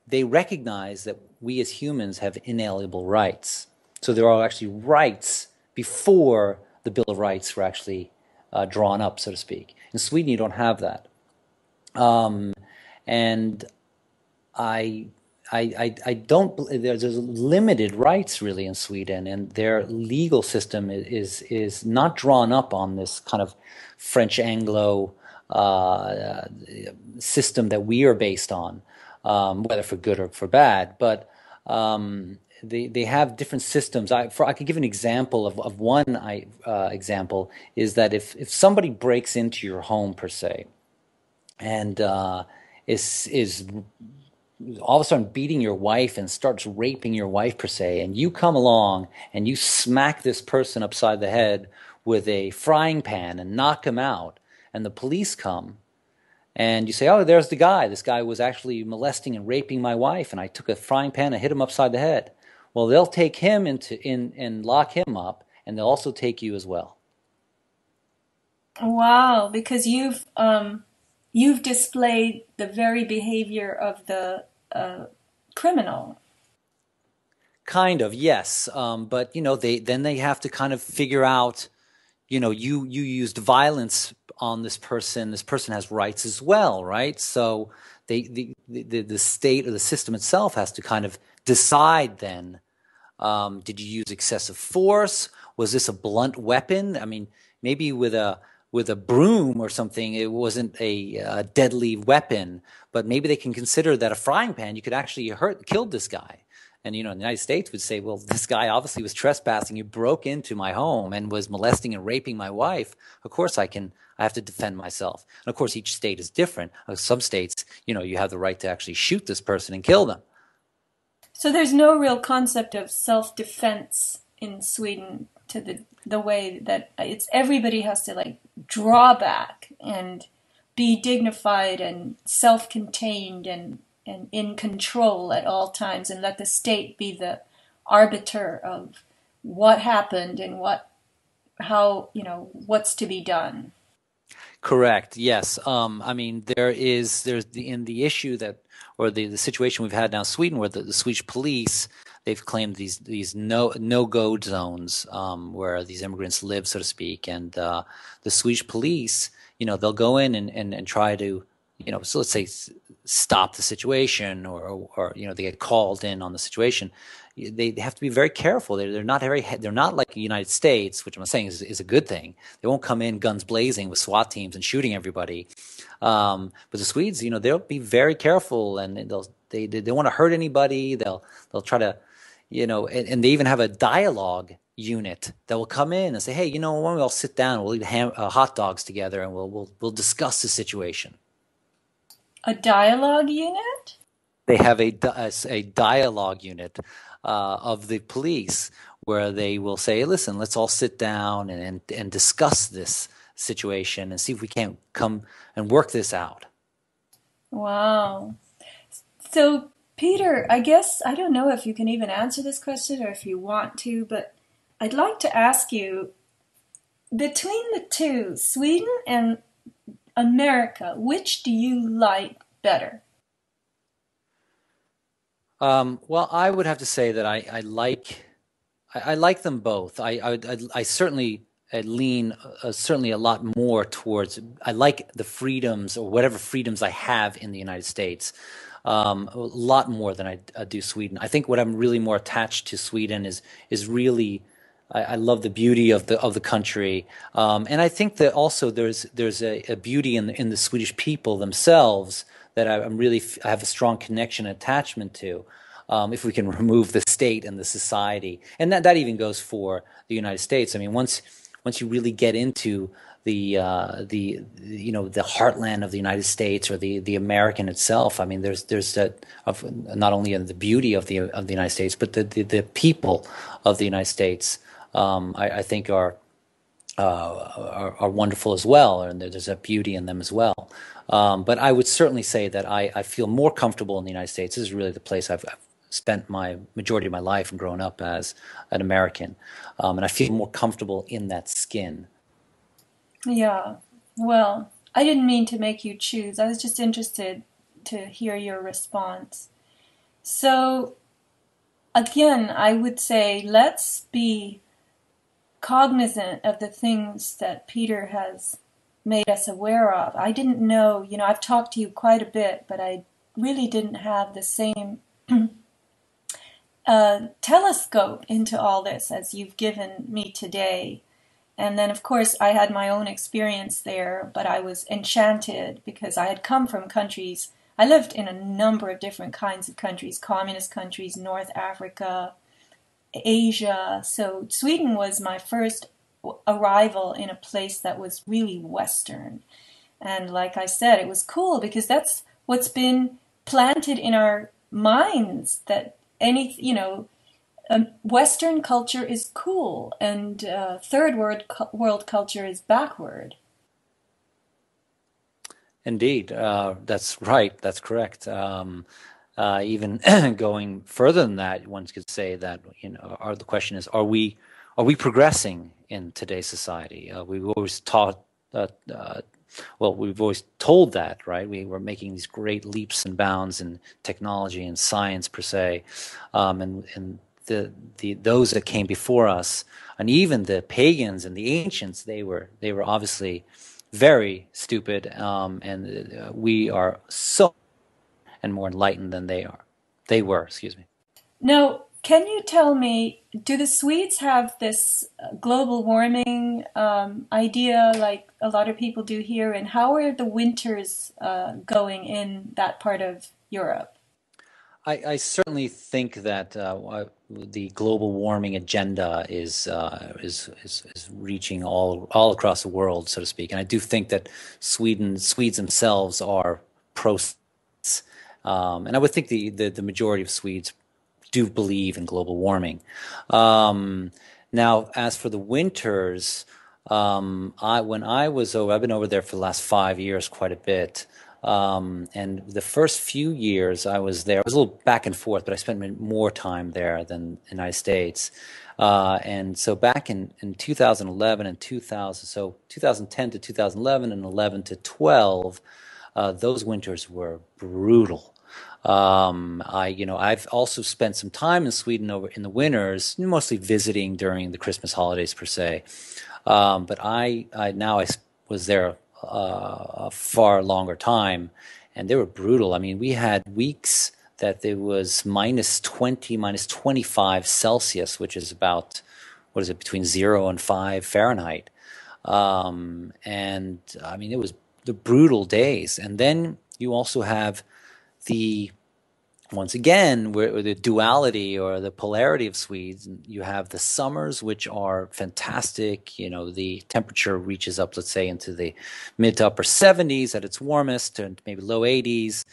they recognize that we as humans have inalienable rights. So there are actually rights before the Bill of Rights were actually drawn up, so to speak. In Sweden, you don't have that. And I, I don't. There's limited rights really in Sweden, and their legal system is not drawn up on this kind of French Anglo system that we are based on, whether for good or for bad. But they have different systems. I could give an example of one example is that if somebody breaks into your home per se, and is all of a sudden beating your wife and starts raping your wife per se, and you come along and you smack this person upside the head with a frying pan and knock him out, and the police come, and you say, oh, there's the guy. This guy was actually molesting and raping my wife, and I took a frying pan and hit him upside the head. Well, they'll take him and lock him up, and they'll also take you as well. Wow, because you've displayed the very behavior of the criminal. Kind of, yes. But they have to kind of figure out, you used violence on this person. This person has rights as well, right? So the state or the system itself has to kind of decide then, did you use excessive force? Was this a blunt weapon? I mean, maybe with a broom or something, it wasn't a deadly weapon, but maybe they can consider that a frying pan, you could actually killed this guy. And, the United States would say, well, this guy obviously was trespassing. He broke into my home and was molesting and raping my wife. Of course I have to defend myself. And of course, each state is different. Some states, you have the right to actually shoot this person and kill them. So there's no real concept of self-defense in Sweden to the way that it's everybody has to draw back and be dignified and self-contained and in control at all times, and let the state be the arbiter of what happened and what's to be done. Correct. Yes. I mean, there's the issue that, or the situation we've had now in Sweden, where the Swedish police, they've claimed these no-go zones where these immigrants live, so to speak, and the Swedish police, they'll go in and try to, so let's say stop the situation, or they get called in on the situation. They have to be very careful. They're not like the United States, which I'm saying is a good thing. They won't come in guns blazing with SWAT teams and shooting everybody. But the Swedes, they'll be very careful, and they don't want to hurt anybody. They'll try to, and they even have a dialogue unit that will come in and say, hey, why don't we all sit down? We'll eat hot dogs together, and we'll discuss the situation. A dialogue unit? They have a dialogue unit of the police where they will say, listen, let's all sit down and discuss this situation and see if we can't come and work this out. Wow. So, Peter, I guess, I don't know if you can even answer this question or if you want to, but I'd like to ask you, between the two, Sweden and America, which do you like better? Well, I would have to say that I like them both. I certainly lean certainly a lot more towards, I like the freedoms, or whatever freedoms I have in the United States, a lot more than I do Sweden. I think what I'm really more attached to Sweden is really, I love the beauty of the country, and I think that also there's a beauty in the Swedish people themselves that I have a strong connection and attachment to. If we can remove the state and the society, and that even goes for the United States. I mean, once you really get into the heartland of the United States, or the American itself, I mean, there's that of not only the beauty of the United States, but the people of the United States. I think are wonderful as well, and there's a beauty in them as well. But I would certainly say that I feel more comfortable in the United States. This is really the place I've spent my majority of my life and grown up as an American, and I feel more comfortable in that skin. Yeah, well, I didn't mean to make you choose. I was just interested to hear your response. So, again, I would say let's be cognizant of the things that Peter has made us aware of. I didn't know, I've talked to you quite a bit, but I really didn't have the same telescope into all this as you've given me today. And then, of course, I had my own experience there, but I was enchanted because I had come from countries. I lived in a number of different kinds of countries, communist countries, North Africa, Asia. So Sweden was my first arrival in a place that was really Western. And like I said, it was cool because that's what's been planted in our minds, that Western culture is cool and third world culture is backward. Indeed, that's right. That's correct. Even going further than that, one could say that the question is: Are we progressing in today's society? We've always taught. We've always told that, right? We were making these great leaps and bounds in technology and science per se, and those that came before us, and even the pagans and the ancients, they were obviously very stupid, and we are so and more enlightened than they were. Excuse me. Now, can you tell me, do the Swedes have this global warming idea like a lot of people do here, and how are the winters going in that part of Europe? I certainly think that the global warming agenda is reaching all across the world, so to speak, and I do think that Swedes themselves are pro, and I would think the majority of Swedes do believe in global warming. Now, as for the winters, I've been over there for the last 5 years, quite a bit. And the first few years I was there, I was a little back and forth, but I spent more time there than the United States. And so back in 2011 and 2010 to 2011 and 11 to 12, those winters were brutal. I've also spent some time in Sweden over in the winters, mostly visiting during the Christmas holidays per se. But I was there a far longer time, and they were brutal. I mean, we had weeks that there was minus 20, minus 25 Celsius, which is about, between 0 and 5 Fahrenheit. And I mean, it was the brutal days. And then you also have once again, where the duality or the polarity of Swedes. You have the summers, which are fantastic. The temperature reaches up, let's say, into the mid to upper 70s at its warmest, and maybe low 80s.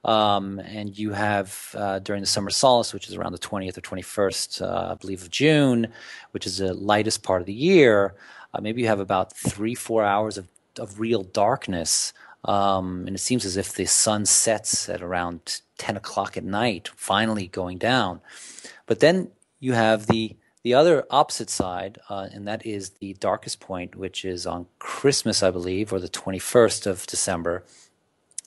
And you have during the summer solstice, which is around the 20th or 21st, I believe, of June, which is the lightest part of the year. Maybe you have about 3-4 hours of real darkness. And it seems as if the sun sets at around 10 o'clock at night, finally going down. But then you have the other opposite side, and that is the darkest point, which is on Christmas, I believe, or the 21st of December,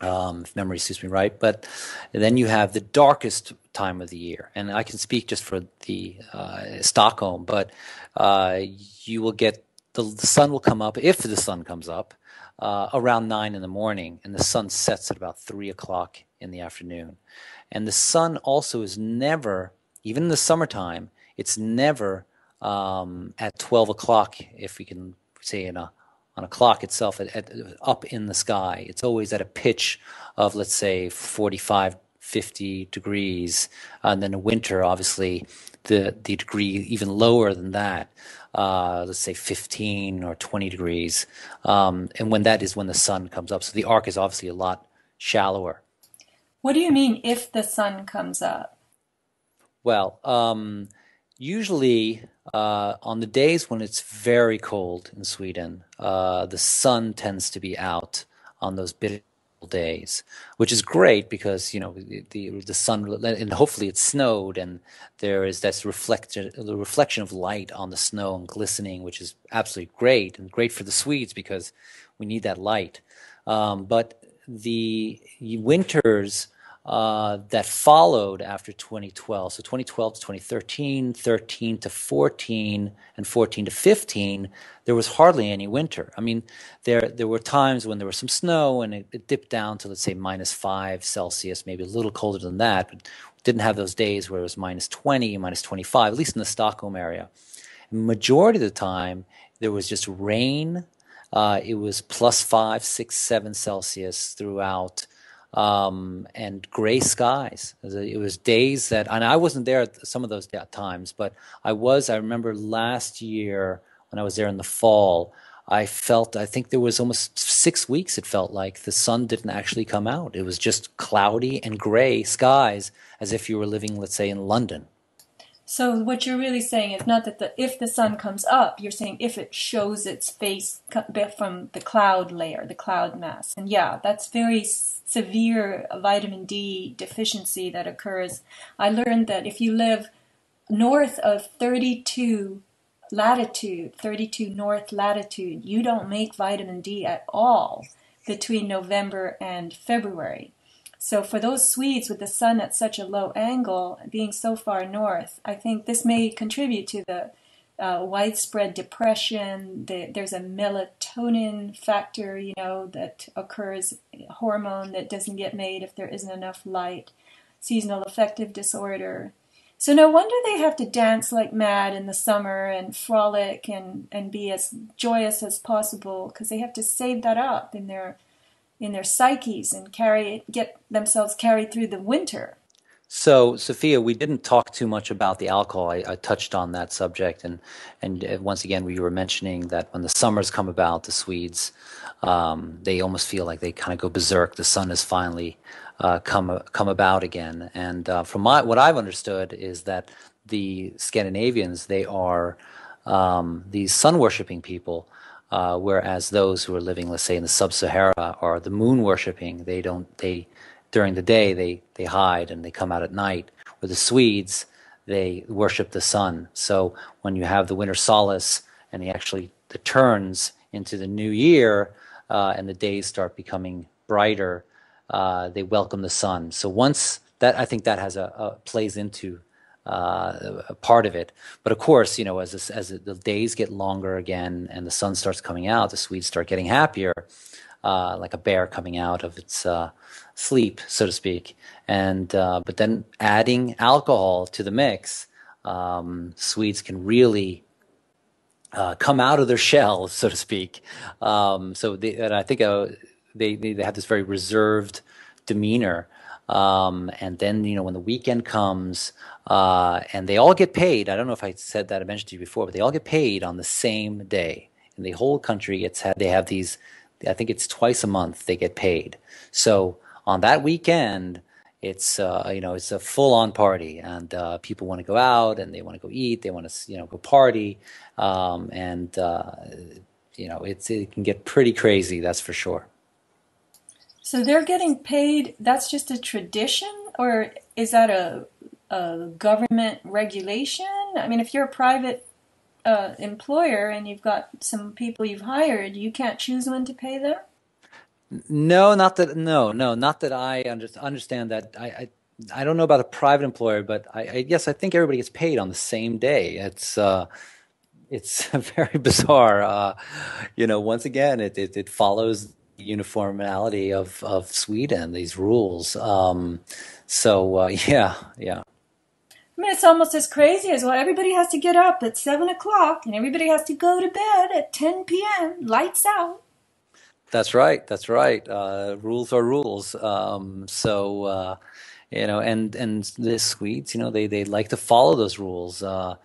if memory suits me right. But then you have the darkest time of the year. And I can speak just for the Stockholm, but you will get the sun will come up, if the sun comes up, around 9 in the morning, and the sun sets at about 3 o'clock in the afternoon. And the sun also is never, even in the summertime, it's never at 12 o'clock, if we can say on a clock itself, up in the sky. It's always at a pitch of, let's say, 45, 50 degrees. And then in winter, obviously, the degree even lower than that. Let's say 15 or 20 degrees. And when the sun comes up. So the arc is obviously a lot shallower. What do you mean, if the sun comes up? Well, usually on the days when it's very cold in Sweden, the sun tends to be out on those bitter days, which is great because the sun, and hopefully it snowed, and there is the reflection of light on the snow and glistening, which is absolutely great, and great for the Swedes because we need that light. But the winters that followed after 2012. So 2012 to 2013, 13 to 14, and 14 to 15, there was hardly any winter. I mean, there were times when there was some snow and it dipped down to, let's say, -5 Celsius, maybe a little colder than that, but didn't have those days where it was -20, -25, at least in the Stockholm area. Majority of the time, there was just rain. It was +5, 6, 7 Celsius throughout, and gray skies. It was days that, and I wasn't there at some of those times, but I remember last year when I was there in the fall, I think there was almost 6 weeks, it felt like the sun didn't actually come out. It was just cloudy and gray skies, as if you were living, let's say, in London. So what you're really saying is not that if the sun comes up, you're saying if it shows its face from the cloud layer, the cloud mass. And yeah, that's very severe vitamin D deficiency that occurs. I learned that if you live north of 32 north latitude, you don't make vitamin D at all between November and February. So for those Swedes with the sun at such a low angle, being so far north, I think this may contribute to the widespread depression. There's a melatonin factor, that occurs, a hormone that doesn't get made if there isn't enough light, seasonal affective disorder. So no wonder they have to dance like mad in the summer and frolic and be as joyous as possible, because they have to save that up in their psyches and get themselves carried through the winter. So, Sophia, we didn't talk too much about the alcohol. I touched on that subject, and once again, we were mentioning that when the summers come about, the Swedes, they almost feel like they kind of go berserk. The sun has finally come about again, and from what I've understood is that the Scandinavians, they are these sun-worshipping people. Whereas those who are living, let's say, in the sub-Sahara are the moon-worshipping. During the day, they hide and they come out at night. Where the Swedes, they worship the sun. So when you have the winter solace and it turns into the new year, and the days start becoming brighter, they welcome the sun. So once that, I think that has plays into a part of it. But of course, as the days get longer again and the sun starts coming out, the Swedes start getting happier, like a bear coming out of its sleep, so to speak. And but then adding alcohol to the mix, Swedes can really come out of their shell, so to speak. And I think they have this very reserved demeanor. And then, when the weekend comes, and they all get paid. I don't know if I mentioned to you before, but they all get paid on the same day. In the whole country, they have these, I think it's twice a month they get paid. So on that weekend, it's a full-on party, and people want to go out and they want to go eat, they want to go party, it can get pretty crazy, that's for sure. So they're getting paid. That's just a tradition, or is that a government regulation? I mean, if you're a private employer and you've got some people you've hired, you can't choose when to pay them? No, not that I understand that. I don't know about a private employer, but I guess I think everybody gets paid on the same day. It's very bizarre. Once again, it follows the uniformity of Sweden, these rules. Yeah. I mean, it's almost as crazy as everybody has to get up at 7 o'clock and everybody has to go to bed at 10 p.m. Lights out. That's right. Rules are rules. And the Swedes, they like to follow those rules. The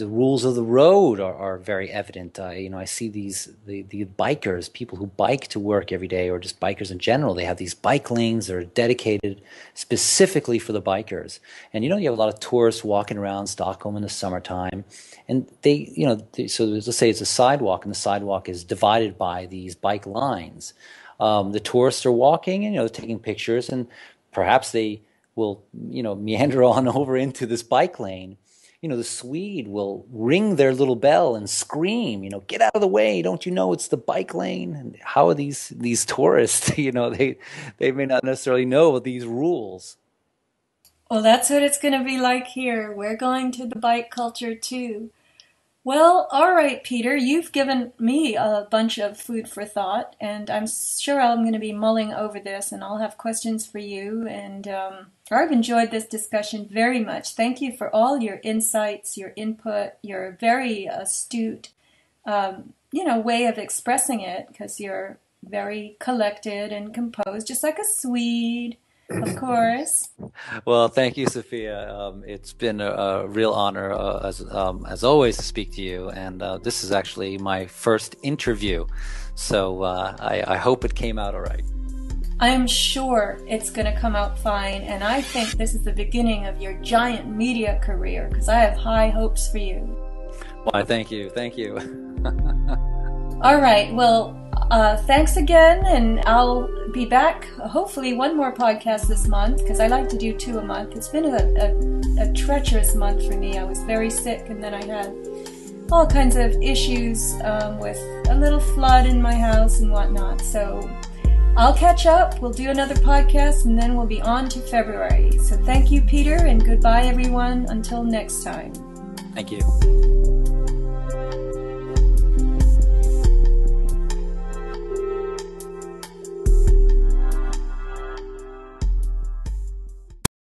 rules of the road are very evident. I see the bikers, people who bike to work every day, or just bikers in general. They have these bike lanes that are dedicated specifically for the bikers. And you have a lot of tourists walking around Stockholm in the summertime, and so let's say it's a sidewalk, and the sidewalk is divided by these bike lines. The tourists are walking and taking pictures, and perhaps they will meander on over into this bike lane. the Swede will ring their little bell and scream, get out of the way! Don't you know it's the bike lane? And how are these tourists? They may not necessarily know these rules. Well, that's what it's going to be like here. We're going to the bike culture too. Well, all right, Peter, you've given me a bunch of food for thought, and I'm sure I'm going to be mulling over this, and I'll have questions for you. And I've enjoyed this discussion very much. Thank you for all your insights, your input, your very astute, way of expressing it, because you're very collected and composed, just like a Swede. Of course. Well, thank you, Sophia. It's been a real honor, as always, to speak to you. And this is actually my first interview, so I hope it came out all right. I am sure it's going to come out fine, and I think this is the beginning of your giant media career, because I have high hopes for you. Why, thank you. All right, well, thanks again, and I'll be back, hopefully one more podcast this month, because I like to do 2 a month. It's been a treacherous month for me. I was very sick, and then I had all kinds of issues with a little flood in my house and whatnot. So I'll catch up, we'll do another podcast, and then we'll be on to February. So thank you, Peter, and goodbye, everyone. Until next time. Thank you.